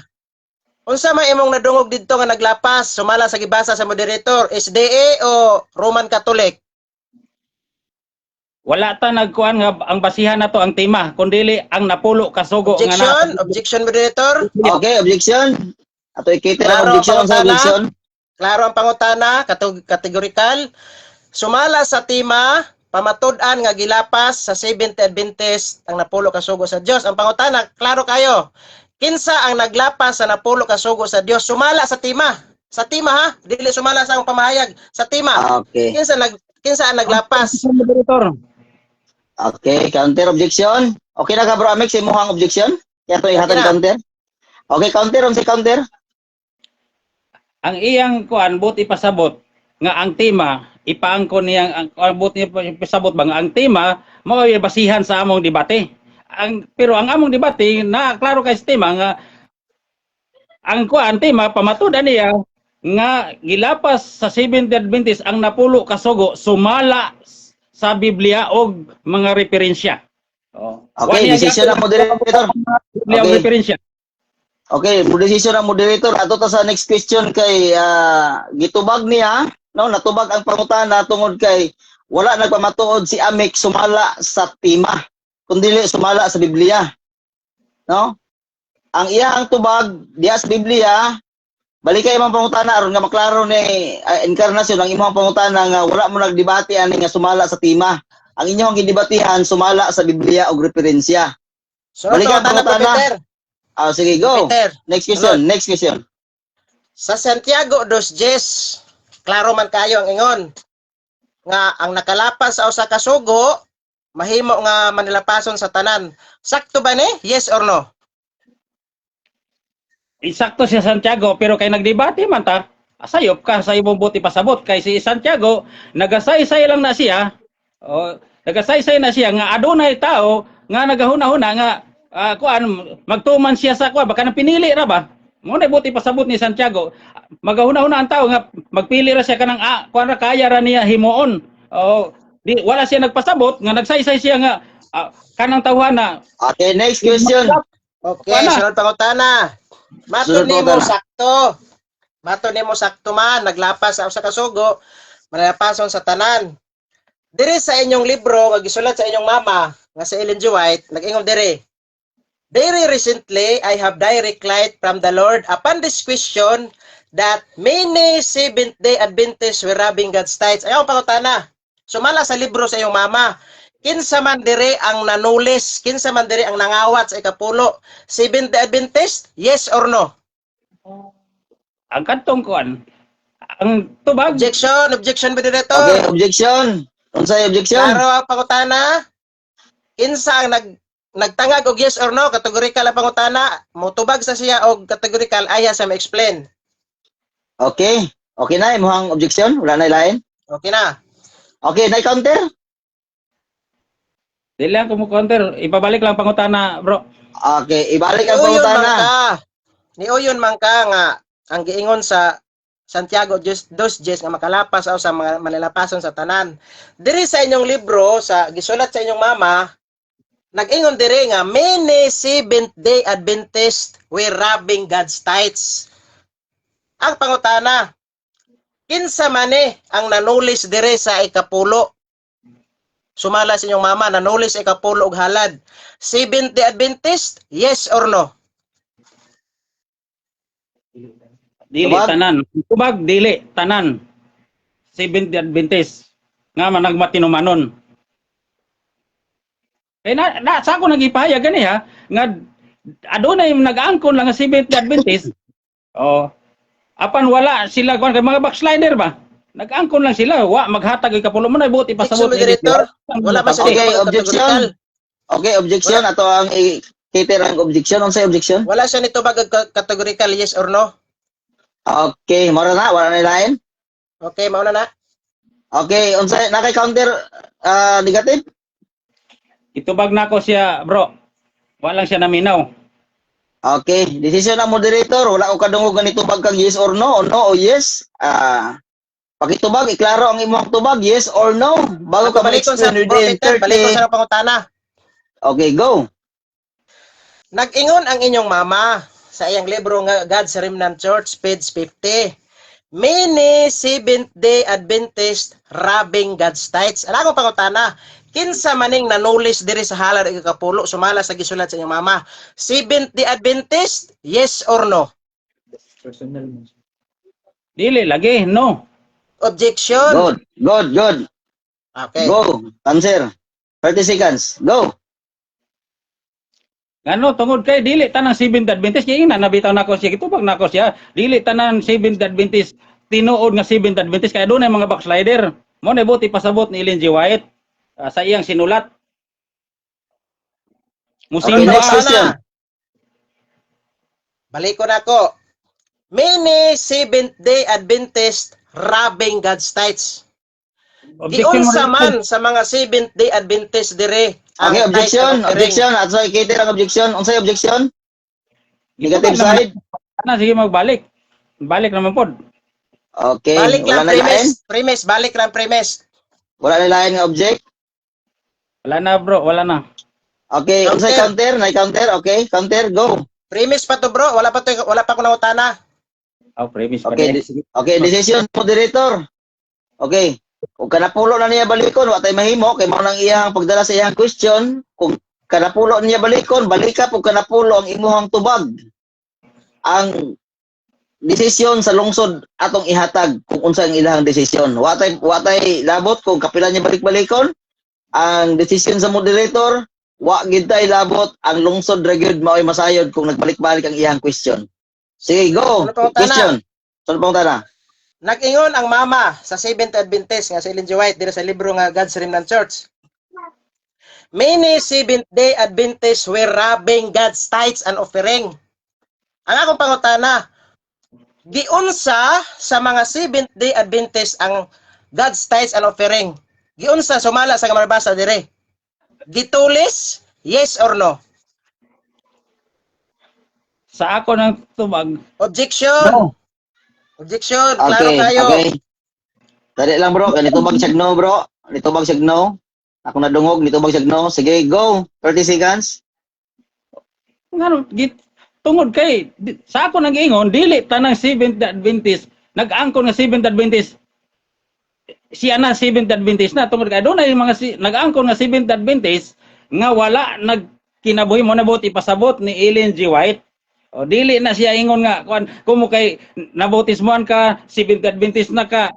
Unsa may imong nadungog didto nga naglapas sumala sa gibasa sa moderator, SDA o Roman Catholic? Wala ta nagkuan nga ang basihan nato ang tema kundi ang napulo ka sugo Objection moderator. Okay, objection. Ato ikita Klaro, ang objection sa pangutana. objection. Klaro ang pangutana, kategorikal. Sumala sa tema, pamatud-an nga gilapas sa Seventh Adventist ang napulo ka sugo sa Dios. Ang pangutana, klaro kayo. Kinsa ang naglapas sa napulo ka sugo sa Dios? Sumala sa tema. Sa tema ha, dili sumala sa akong pamahayag. Sa tema. Okay. Kinsa ang naglapas? Moderator. Okay, counter objection. Okay na ka bro Amik sa imong objection? Kaya to ihatag Okay na. counter. Okay, counter on si counter. Ang iyang kuan buti pasabot nga ang tema ipaangkon niyang ang buti pasabot ba nga ang tema mao yung basihan sa among debate. Pero ang among debate na klaro kay sa tema nga ang kuan tema pamatudan niya nga gilapas sa Seventh Adventist ang napulo ka sugo sumala sa Biblia og mga referensya. Oh. Okay, decision ng moderator. Biblia og Okay. referensya. Okay, decision ng moderator. Ato ta sa next question kay gitubag niya, no, natubag ang pangutana tungod kay wala nagpamatuod si Amik sumala sa tema, kundi sumala sa Biblia. No? Ang iyang tubag diya sa Biblia, balik kay imong pangutana aron nga maklaro ni inkarnasyon ang imong pangutana nga wala mo nagdebate ani nga sumala sa tema. Ang inyong gidebatehan sumala sa Biblia og referensya. Sunod Balikan pangutana ko, pangutana. Peter. Sige, go. Peter. Next question, next question. Sa Santiago 2:10, klaro man kayo ang ingon nga ang nakalapas sa usa ka sugo mahimo nga manilapason sa tanan. Sakto ba ni? Yes or no? Isakto si Santiago pero kay nagdebate man ta asayop ka sa imong buti pasabot kay si Santiago nagasaysay lang na siya o nagasaysay na siya nga adunay tao nga nagahuna-huna nga kuan magtuman siya sa kuan baka nang pinili ra ba mo na buti pasabot ni Santiago magahuna-huna ang tao nga magpili ra siya kanang kuan ra kaya ra niya himuon o di wala siya nagpasabot nga nagsaysay siya nga kanang tawhana. Okay, next question. Okay, Wala. sunod pangutana. Sunod Mato nimo pangutana. sakto. Mato nimo sakto man naglapas sa usa ka sugo, manilapason sa tanan. Diri sa inyong libro nga gisulat sa inyong mama nga si Ellen G. White, nag-ingon diri. Very recently, I have direct light from the Lord upon this question that many Seventh-day Adventists were robbing God's tithes. Ayaw pangutana. Sumala sa libro sa iyong mama. kinsa man diri ang nanulis, kinsa man diri ang nangawat sa ikapulo, Seventh-day Adventist, yes or no? Ang kantong kuan, ang tubag, Objection, Okay, moderator. objection. Unsay objection? Klaro ang pangutana. Kinsa ang nagtangag og yes or no, kategorikal ang pangutana, motubag sa siya og kategorikal aya sa ma-explain. Okay. Okay na, imuhang objection? Wala na ilain? Okay na. Okay, na counter? dili lang ko mo counter, ipabalik lang pangutana, bro. Okay, ibalik ang Niuyon man pangutana. ka. Niuyon man ka nga ang giingon sa Santiago 2:10 nga makalapas aw sa mga manalapason sa tanan. Diri sa inyong libro sa gisulat sa inyong mama, nag-ingon diri nga many Seventh-day Adventists were robbing God's tithes. Ang pangutana, kinsa man ang nanulis diri sa ikapulo? Sumala sa inyong mama, nanulis sa ikapulo og halad. Seventh-day Adventist, yes or no? Dili Tubag? tanan. Tubag dili tanan. Seventh-day Adventist nga managmatinumanon. Na sa ako nagipahayag gani ha nga adunay nag-angkon lang nga Seventh-day Adventist. Oh. Apan wala sila kung mga backslider ba? Nag-angkon lang sila, wa maghatag ikapulo mo na buti pasabot Moderator, wala ba sa Okay, ikaw objection. kategorikal? Okay, objection. Ato ang i-cater ang objection. Unsay objection? Wala siya nito bag kategorikal yes or no? Okay, mara na. Wala na ilain? Okay, mauna na. Okay, unsay nakay counter negative? Itubag na ko siya, bro. Walang siya naminaw. Okay, decision ng moderator. Wala ko kadungog ganito bag kang yes or no o yes. Pakitubag, iklaro ang imong tubag, yes or no. Bago ka Balik ko sa ma-explain within Peter, balik ko 30. sa pangutana. Okay, go. Nag-ingon ang inyong mama sa iyang libro nga God's Remnant Church, page 50. Many Seventh-day Adventist robbing God's tithes. Ano akong pangutana? Kinsa maning nanulis diri sa halad ug ikapulo sumala sa gisulat sa inyong mama? Seventh-day Adventist, yes or no? Dili lagi, no. Objection. Good. Okay. Go. Answer. 30 seconds. Go. Ngano tungod kay dili tanang Seventh Adventist kay ina nabitaw nako siya gitubag nako siya dili tanan Seventh Adventist tinuod nga Seventh Adventist kay adunay mga backslider mo na buti pasabot ni Ellen G. White sa iyang sinulat. Okay, Musin next question. Balik ko na ko. Many Seventh-day Adventist robbing God's tithes. Giunsa man sa mga Seventh-day Adventist dire ang Okay, tithes objection. and offering. Objection. At so i-cater ang objection. Unsay objection? Negative side. Na sige magbalik. Balik naman pod. Okay. Balik Wala lang na ilain? premise, balik lang premise. Wala na ilain nga object? Wala na bro, wala na. Okay, Counter. unsay counter? Na-counter? Okay, counter, go. Premise pa to bro, wala pa ko nangutana. Oh, premise pa Okay, din. Okay, decision moderator. Okay. Kung kanapulo na niya balikon, wa tay mahimo kay mao nang iyang pagdala sa iyang question. Kung kanapulo niya balikon, balika pug kanapulo ang imuhang tubag. Ang desisyon sa lungsod atong ihatag kung unsa ang ilahang desisyon. Wa tay labot kung kapila niya balik-balikon. Ang desisyon sa moderator, wa gid tay labot ang lungsod ra gyud mao'y masayod kung nagbalik-balik ang iyang question. Sige, go. Ano pang tana? Question. Ano pang tana? Nag-ingon ang mama sa Seventh Adventist nga si Ellen G. White dire sa libro nga God's Remnant Church. Many Seventh-day Adventists were robbing God's tithes and offering. Ang akong pangutana, giunsa sa mga Seventh-day Adventists ang God's tithes and offering? Giunsa sumala sa marbasa dire? Gitulis? Yes or no? Sa ako ng tubag, Objection. no. Objection. Klaro Okay, kayo. okay. Dali lang bro, ganito bag siya no bro. Ganito bag siya no. Ako nadungog, ganito bag siya no. Sige, go. 30 seconds. Ngano tungod kay sa ako nag-ingon dili tanang Seventh Adventist nag-angkon nga Seventh Adventist siya na Seventh Adventist na tungod kay adunay mga nag-angkon nga Seventh Adventist nga wala nagkinabuhi mo na buti pasabot ni Ellen G. White. O dili na siya ingon nga kumo kay nabautismoan ka Seventh Adventist na ka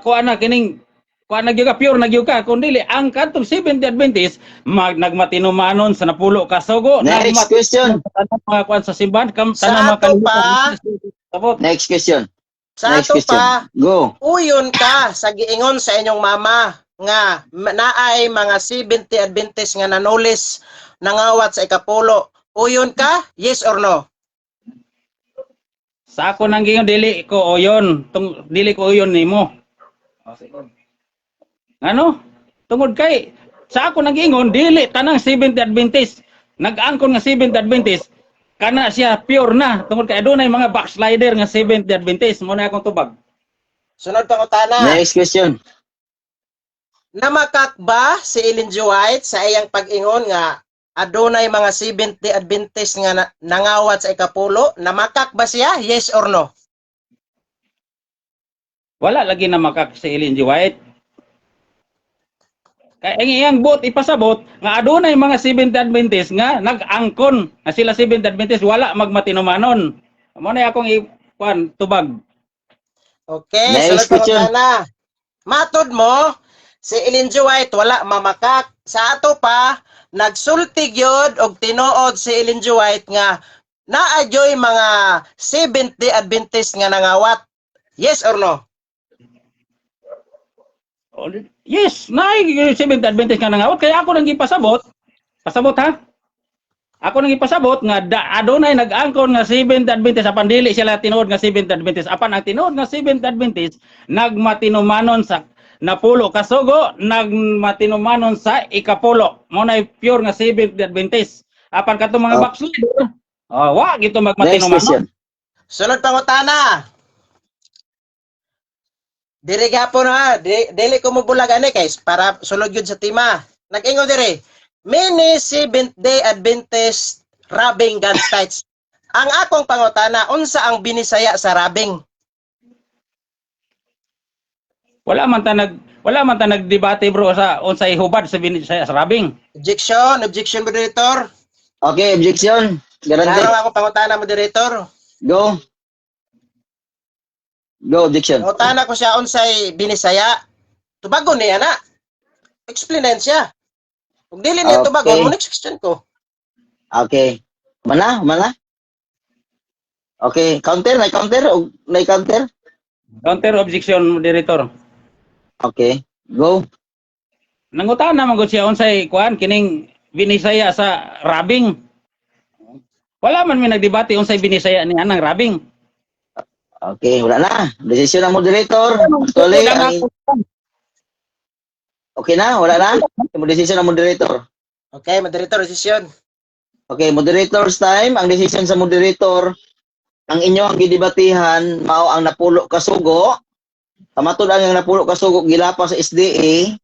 kuan na kining kuan nagyuga pure nagyuga kun dili ang kadtong Seventh Day Adventist nagmatinumanon sa napulo ka sugo Next question. tanang mga kuan sa simbahan Sa tanang mga ato pa, sabot. Next question. sa Next ato question. pa, Go. uyon ka sa giingon sa inyong mama nga naay mga 70 Adventist nga nanulis nangawat sa ikapulo. Uyon ka? Yes or no? Sa ako nang gingon dili ko uyon, dili ko uyon nimo. Ano? Tungod kay sa ako nang gingon dili tanang Seventh Day Adventist nag-angkon nga Seventh Day Adventist kana siya pure na tungod kay adunay mga backslider nga Seventh Day Adventist mo na akong tubag. Sunod pangutana. Next question. Namakak ba si Ellen G. White sa iyang pag-ingon nga adunay mga 70 Adventist nga nangawat sa ikapulo? Namakak ba siya? Yes or no? Wala lagi na makak si Ellen G. White. Kaya ang iyang bot ipasabot nga adunay mga Seventh Day Adventist nga nag-angkon nga sila Seventh Day Adventist wala magmatinumanon. Mo na akong ikuan tubag. Okay, Next sunod question. pangutana. Matod mo, si Ellen G. White wala mamakak. Sa ato pa, nagsulti gyud og tinuod si Ellen G. White nga naadyoy mga 70 Adventist nga nangawat. Yes or no? Yes, naay Seventh Day Adventist nga nangawat kaya ako nang ipasabot. Pasabot ha? Ako nang ipasabot nga adunay nag-angkon nga Seventh Day Adventist apan dili sila tinuod nga Seventh Day Adventist. Apan ang tinuod nga Seventh Day Adventist nagmatinumanon sa napulo ka sugo, nagmatinumanon sa ikapulo. Mo na pure nga Seventh Day Adventist. Apan katong mga Oh. backslide, wa gito Next magmatinumanon. question. Sunod pangutana. Diri gapon ha, dili ko mo bulag ani kay para sulod yun sa tema. Nag-ingon diri, many Seventh Day Adventist rubbing Godstites. Ang akong pangutana, unsa ang binisaya sa rubbing? Wala man ta nagdebate bro sa unsay hubad sa rabing. Objection, moderator. Okay, objection. Guaranteed. Klaro ako pangutana, moderator. Go. Go, objection. Pangutana ko siya unsay binisaya. Tubagon niya na. Explainan siya. Kung dili niya Okay. tubagon, mo next question ko. Okay. Mana? Okay, counter. Counter objection moderator. Okay, go. Nangutana man gud siya unsay kuan kining binisaya sa rabing. Wala man mi nagdebate unsay binisaya ni anang rabing. Okay, wala na. Desisyon ng moderator. Actually, okay na? Wala na? Desisyon ng moderator. Okay, moderator, decision. Okay, moderator's time. Ang desisyon sa moderator, ang inyong gidebatihan, mao ang napulo ka sugo. Kamatod ang napulo ka sugo, gilapas sa SDA,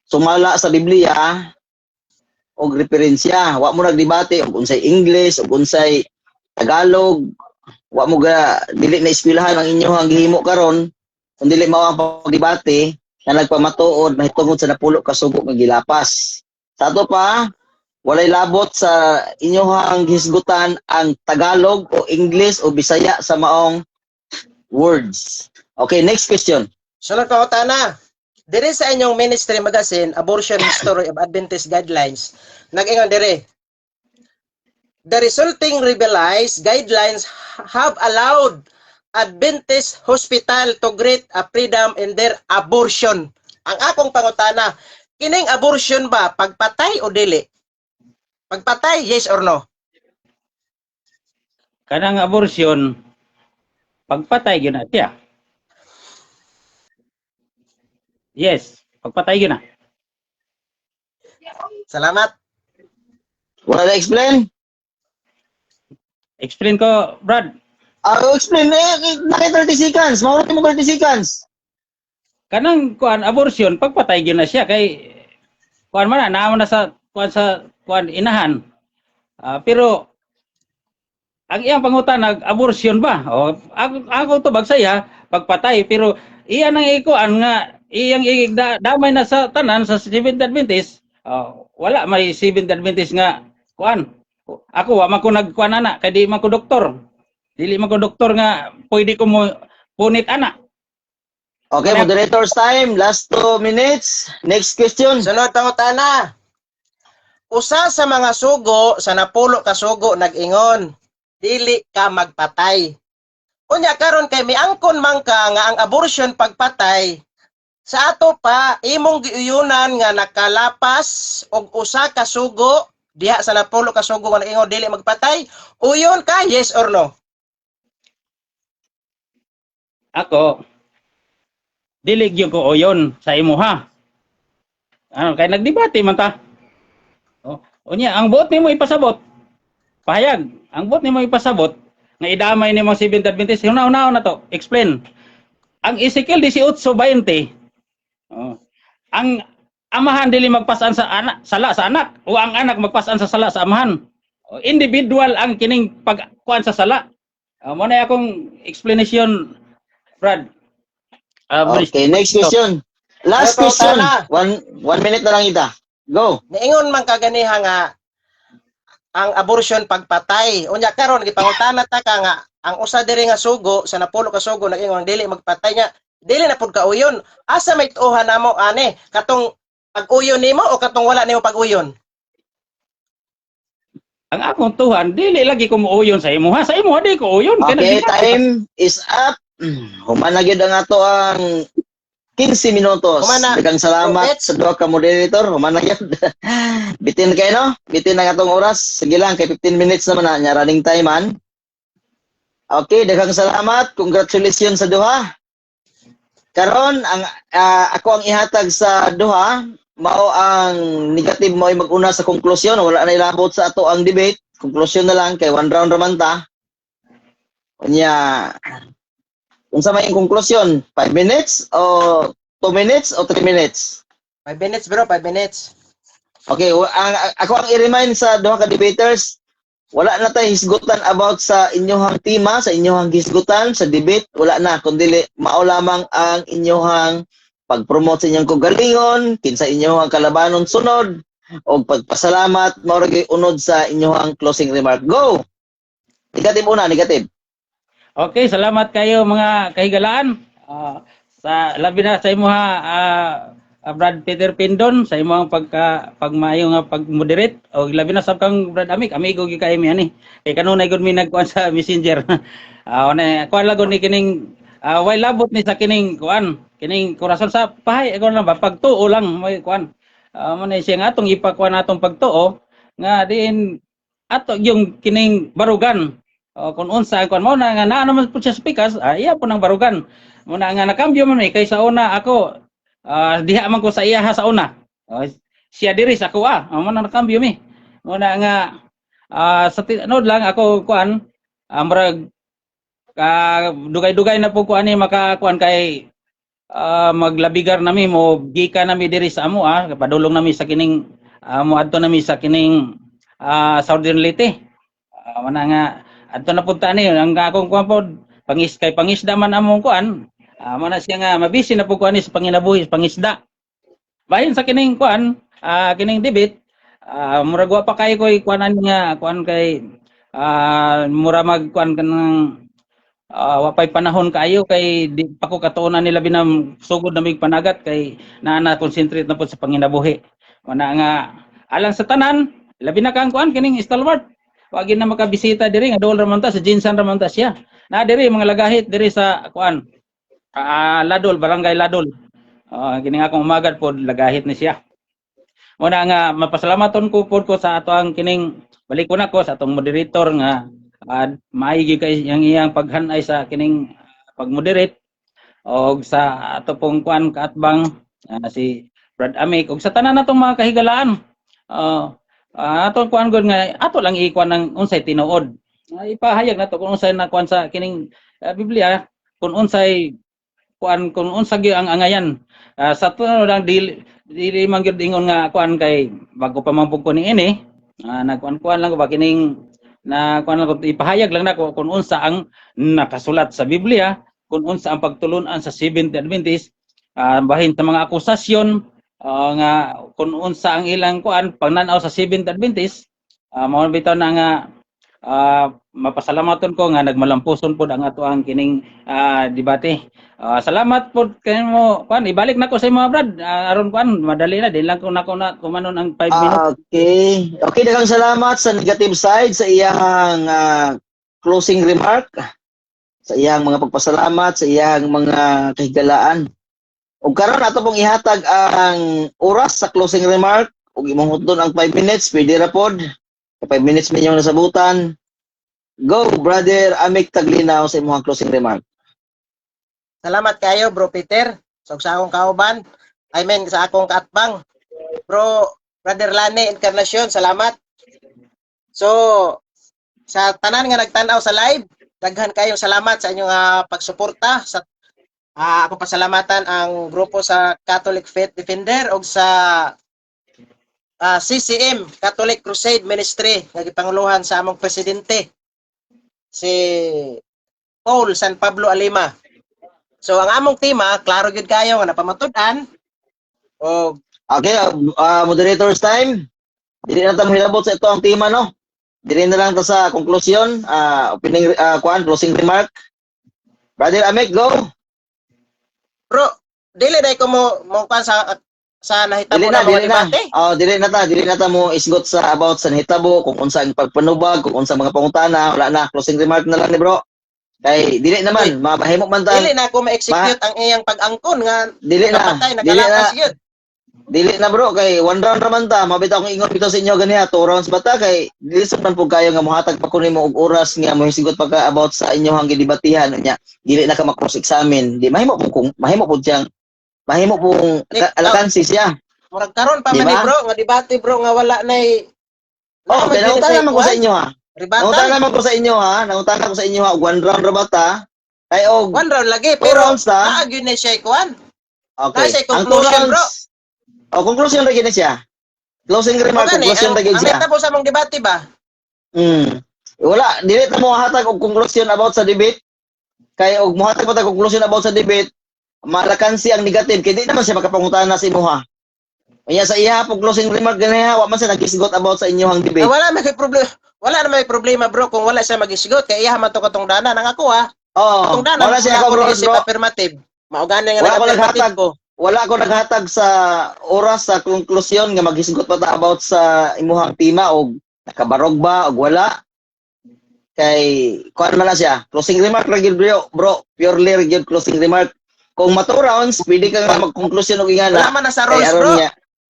sumala sa Biblia, o referensya. Wa mo nagdebate og unsay English, og unsay Tagalog. Wa mo ga dili na eskwelahan ang inyong gihimo karon, kung dili mao ang pagdebate na nagpamatuod mahitungod sa napulo ka sugo nga gilapas. Sa ato pa, walay labot sa inyong hisgutan ang Tagalog o English o Bisaya sa maong words. Okay, next question. Sunod pangutana. Diri sa inyong ministry magazine, Abortion History of Adventist Guidelines, nag-ingon diri, the resulting revised guidelines have allowed Adventist hospital to grant a freedom in their abortion. Ang akong pangutana, kining abortion ba pagpatay o dili? Pagpatay, yes or no? Kanang abortion pagpatay gyud na siya. Yes, pagpatay gyud na. Salamat. Wala na explain? Explain ko, Brad. Explain. Nakita 30 seconds. Maulit mo 30 seconds. Kanang kuan abortion pagpatay gyud na siya kay kuan man na naman na sa kuan inahan. Pero ang iyang pangutan nag-abortion ba? O ako to bagsaya pagpatay pero iya nang ikuan nga iyang damay na sa tanan sa Seventh Day Adventist. Wala may Seventh Day Adventist nga kuan. Ako wa man ko nagkuan ana kay di man ko doktor. Dili man ko doktor nga pwede ko mo punit ana. Okay, moderator's time. Last 2 minutes. Next question. Sunod pangutana. Usa sa mga sugo sa napulo ka sugo nag-ingon, dili ka magpatay. Unya karon kay miangkon man ka nga ang abortion pagpatay sa ato pa imong giuyunan nga nakalapas og usa ka sugo diha sa napulo ka sugo nga nag-ingon dili magpatay. Uyon ka, yes or no? Ako, dili gyud ko uyon sa imo ha. Ano, kay nagdebate man ta. Oh, unya ang buot nimo ipasabot. Pahayag, ang buot nimo ipasabot nga idamay nimo si Seventh Adventist. Una na to, explain. Ang Ezekiel 18:20. Oh, ang amahan dili magpasan sa anak, sala sa anak o ang anak magpasan sa sala sa amahan. Oh, individual ang kining pagkuan sa sala. Mo na akong explanation, Brad. Okay, next question. Last Ito, question. Tana. 1 minute na lang ita. Go. Niingon man kaganiha nga ang abortion pagpatay. Unya karon gipangutana ta ka nga ang usa diri nga sugo sa napulo ka sugo nag-ingon dili magpatay niya. Dili na pud ka uyon. Asa may tuohan namo ani? Katong pag-uyon nimo o katong wala nimo pag-uyon? Ang akong tuhan, dili lagi ko muuyon sa imo ha. Sa imo di ko uyon. Okay, time is up. Human na gyud ang ato ang 15 minutos. Human na. Daghang salamat sa duha ka moderator. Human na gyud. Bitin kayo no? Bitin ang atong oras. Sige lang kay 15 minutes naman na nya running time man. Okay, daghang salamat. Congratulations sa duha. Karon ang ako ang ihatag sa duha mao ang negative mo ay mag-una sa konklusyon. Wala na ilabot sa ato ang debate. Konklusyon na lang kay one round raman ta. Unya unsa may konklusyon? 5 minutes o 2 minutes o 3 minutes? 5 minutes bro, 5 minutes. Okay, ako ang i-remind sa duha ka debaters, wala na tayo hisgutan about sa inyong tema, sa inyong hisgutan, sa debate, wala na, kundi mao lamang ang inyong pag-promote sa inyong kagalingon, kinsa inyong kalabanon sunod, o pagpasalamat, mao ra unod sa inyong closing remark. Go! Negative una, negative. Okay, salamat kayo mga kahigalaan. Sa labi na sa imo ha, Brad Peter Pindon sa imong pagmayo nga pag-moderate o labi na sab kang Brad Amik, amigo gi kay mi ani. Kay kanunay gud mi nagkuan sa Messenger. Ona kuan lagon ni kining way labot ni sa kining kuan, kining korason sa pahay ako lang ba pagtuo lang may kuan. Mo na siya nga atong ipakuan atong pagtuo nga diin ato yung kining barugan. Kung unsa kuan mo na nga naa naman pud siya speakers, iya po nang barugan. Mo na nga nakambyo man kay sa una ako diha man ko sa iya ha sa una. Siya diri sa ako mo na nakambyo mi. Mo na nga sa tinod lang ako kuan murag dugay-dugay na po kuan ni makakuan kay maglabigar nami mo gika nami diri sa amo padulong nami sa kining moadto nami sa kining Southern Leyte. Mo na nga adto na punta ni ang akong kuan pod pangisda man among kuan mo na siya nga mabisi na po kuan sa panginabuhi sa pangisda bahin sa kining kuan kining debate murag wa pa kay koy kuanan nga kuan kay mura mag kuan kanang wa pay panahon kaayo kay di pa ko katuonan nila binam sugod na mig panagat kay naa concentrate na po sa panginabuhi mo na nga alang sa tanan labi na kang kuan kining stalwart wagi na makabisita diri nga dol ra man ta sa Jinsan ra man ta siya. Na diri mga lagahit diri sa kuan. Ladol, Barangay Ladol. Kini nga akong umagad pod lagahit ni siya. Una nga mapasalamaton ko pod ko sa ato ang kining balik ko na ko sa atong moderator nga maigi kay iyang paghanay sa kining pagmoderate og sa ato pong kuan kaatbang si Brad Amik og sa tanan natong mga kahigalaan. Ato kuan gud nga ato lang ikuan ng unsay tinuod. Ipahayag nato kung unsay nakuan sa kining Biblia, kung unsay kuan kung unsa gyud ang angayan. Sa tunod lang dili man gyud ingon nga kuan kay bago pa man pug ko niini, nagkuan lang ko ba kining na kuan lang ko ipahayag lang nako kung unsa ang nakasulat sa Biblia, kung unsa ang pagtulon-an sa Seventh Adventist, bahin sa mga akusasyon nga kung unsa ang ilang kuan pagnan-aw sa Seventh Adventist, mao bitaw na nga mapasalamaton ko nga nagmalampuson pod ang ato ang kining debate. Salamat pod kanimo kuan ibalik nako sa imo brad. Aron kuan madali na din lang ko nako na kumanon ang 5 minutes. Okay. Okay, daghang salamat sa negative side sa iyang closing remark, sa iyang mga pagpasalamat, sa iyang mga kahigalaan. Ug karon ato pong ihatag ang oras sa closing remark ug imong hutdon ang 5 minutes, pwede ra pod. 5 minutes minyong nasabutan. Go, brother Amik Taglinaw sa imong closing remark. Salamat kayo, Bro Peter. So, sa akong kauban. I mean, sa akong kaatbang. Brother Lane Encarnacion, salamat. So, sa tanan nga nagtanaw sa live, daghan kayong salamat sa inyong pagsuporta. Sa akong pasalamatan ang grupo sa Catholic Faith Defender o sa CCM, Catholic Crusade Ministry, nga gipanguluhan sa among presidente, si Paul San Pablo Alima. So, ang among tema, klaro gyud kayo nga napamatud-an. O, Okay, moderator's time. Dili na ta mahilabot sa ito ang tema, no? Dili na lang ta sa konklusyon, opening closing remark. Brother Amik, go. bro, dili dai ko mo pa sa nahitabo na mga debate. Dili na ta mo isgot sa about sa nahitabo, kung unsa ang pagpanubag, kung unsa mga pangutana, wala na, closing remark na lang ni bro. Kay dili naman mapahimo man ta. Dili na ako ma-execute ang iyang pag-angkon nga dili na. nakalakas yun. Dili na bro, kay one round raman ta, mabitaw kong ingon bitaw sa inyo ganiya, 2 rounds ba ta, kay dili sad man pud kayo nga mohatag pa kunin mo og oras nga mo hisigot pa ka about sa inyong gidebatihan nya. Dili na ka ma-cross examine. Di mahimo pud siyang mahimo pong alakansi siya. Murag karon pa man Diba? bro, nga debate bro nga wala nay. Oh, pinautan naman ko sa inyo ha. Ribatan. Nangutan naman ko sa inyo ha. Nangutan ko sa inyo ha. One round ra ba ta? Kay og One round lagi 2 pero rounds ta. naagyo na siya kuan. Okay. Nasa Ang 2 conclusion, rounds. bro. Oh, conclusion ra gid siya. Closing remark, conclusion ra gid Ang siya. nahitabo sa among debate ba? Wala, dili ta mo hatag og conclusion about sa debate. Kay og mohatag pa ta conclusion about sa debate, malakansi ang negative kay di naman siya makapangutana sa imuha. Kaya sa iya po closing remark ganiha, wa man siya nagisgot about sa inyong debate. Wala may problema. Wala na may problema bro kung wala siya magisigot kay iya man to katong dana nang ako Oh, Katong dana wala siya ako bro. affirmative. Mao gani nga Wala ko affirmative naghatag ko. Wala ako naghatag sa oras sa konklusyon nga maghisgot pa ta about sa imuhang tema og nakabarog ba og wala. Kay kuan man na siya. Closing remark ra gyud bro. Purely ra gyud closing remark. Kung mato rounds, pwede ka nga magkonklusyon og ingana. Wala man na sa rules bro.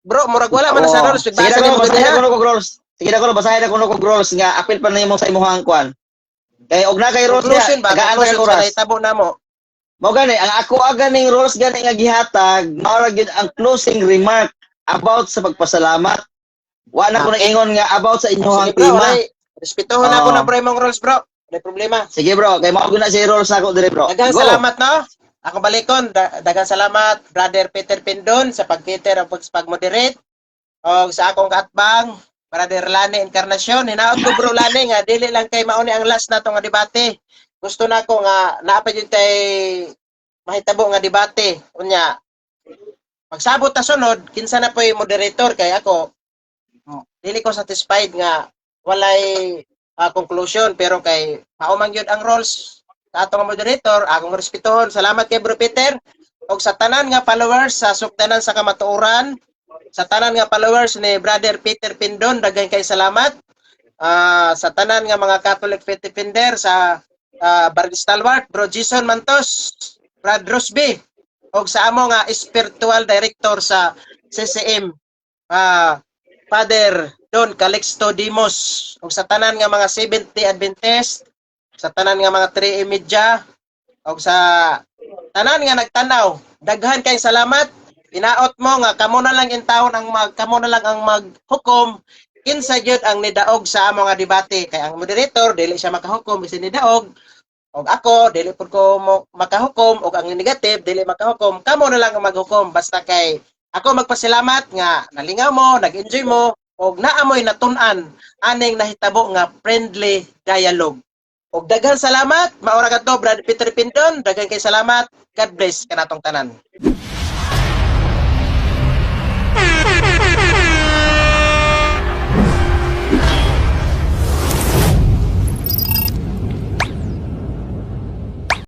Bro, murag wala man na sa rules. Sige na ko, basahin ko rules. Sige na ko, basahin ko rules nga apil pa na nimo sa imuhang kuan. Kay og na kay rules Conclusion niya, ba? tagaan ra Conclusion oras. sa nahitabo namo. Mao gani ang ako ganing rules gani nga gihatag, mao ra gyud ang closing remark about sa pagpasalamat. Wa na ko nag-ingon nga about sa inyong Sige bro, tema. respetuhon na ko na bro imong rules bro. May problema. Sige bro, kay mao guna si rules ako dire bro. Daghang Go. salamat no. Ako balikon, daghang salamat Brother Peter Pindon sa pag-cater o pag-moderate. O sa akong kaatbang, Brother Lane Encarnacion, hinaot ko bro Lane nga dili lang kay mauni ang last nato nga debate. Gusto nako nga naapay yun tay mahitabo nga debate. Unya, pagsabot ta sunod, kinsa na po'y moderator kay ako. Dili ko satisfied nga walay conclusion pero kay maumang yun ang roles sa atong moderator, akong respetuhon. Salamat kay Bro Peter og sa tanan nga followers sa sukdanan sa kamatuoran, sa tanan nga followers ni Brother Peter Pindon, daghang kay salamat. Sa tanan nga mga Catholic Faith Defender sa Barangay Stalwart, Bro Jason Mantos, Brad Rosby, og sa amo nga spiritual director sa CCM, Father Don Calixto Dimos, og sa tanan nga mga 70 Adventist, sa tanan nga mga 3 media, og sa tanan nga nagtanaw, daghan kay salamat. Inaot mo nga kamo na lang intawon ang kamo na lang ang maghukom kinsa gyud ang nidaog sa amo nga debate kay ang moderator dili siya makahukom bisan nidaog og ako dili pud ko makahukom og ang negative dili makahukom, kamo na lang ang maghukom basta kay ako magpasalamat nga nalingaw mo, nag-enjoy mo og naamoy natun-an aning nahitabo nga friendly dialogue. Og daghang salamat, maura kadto Brad Peter Pindon, daghang kay salamat. God bless kanatong tanan.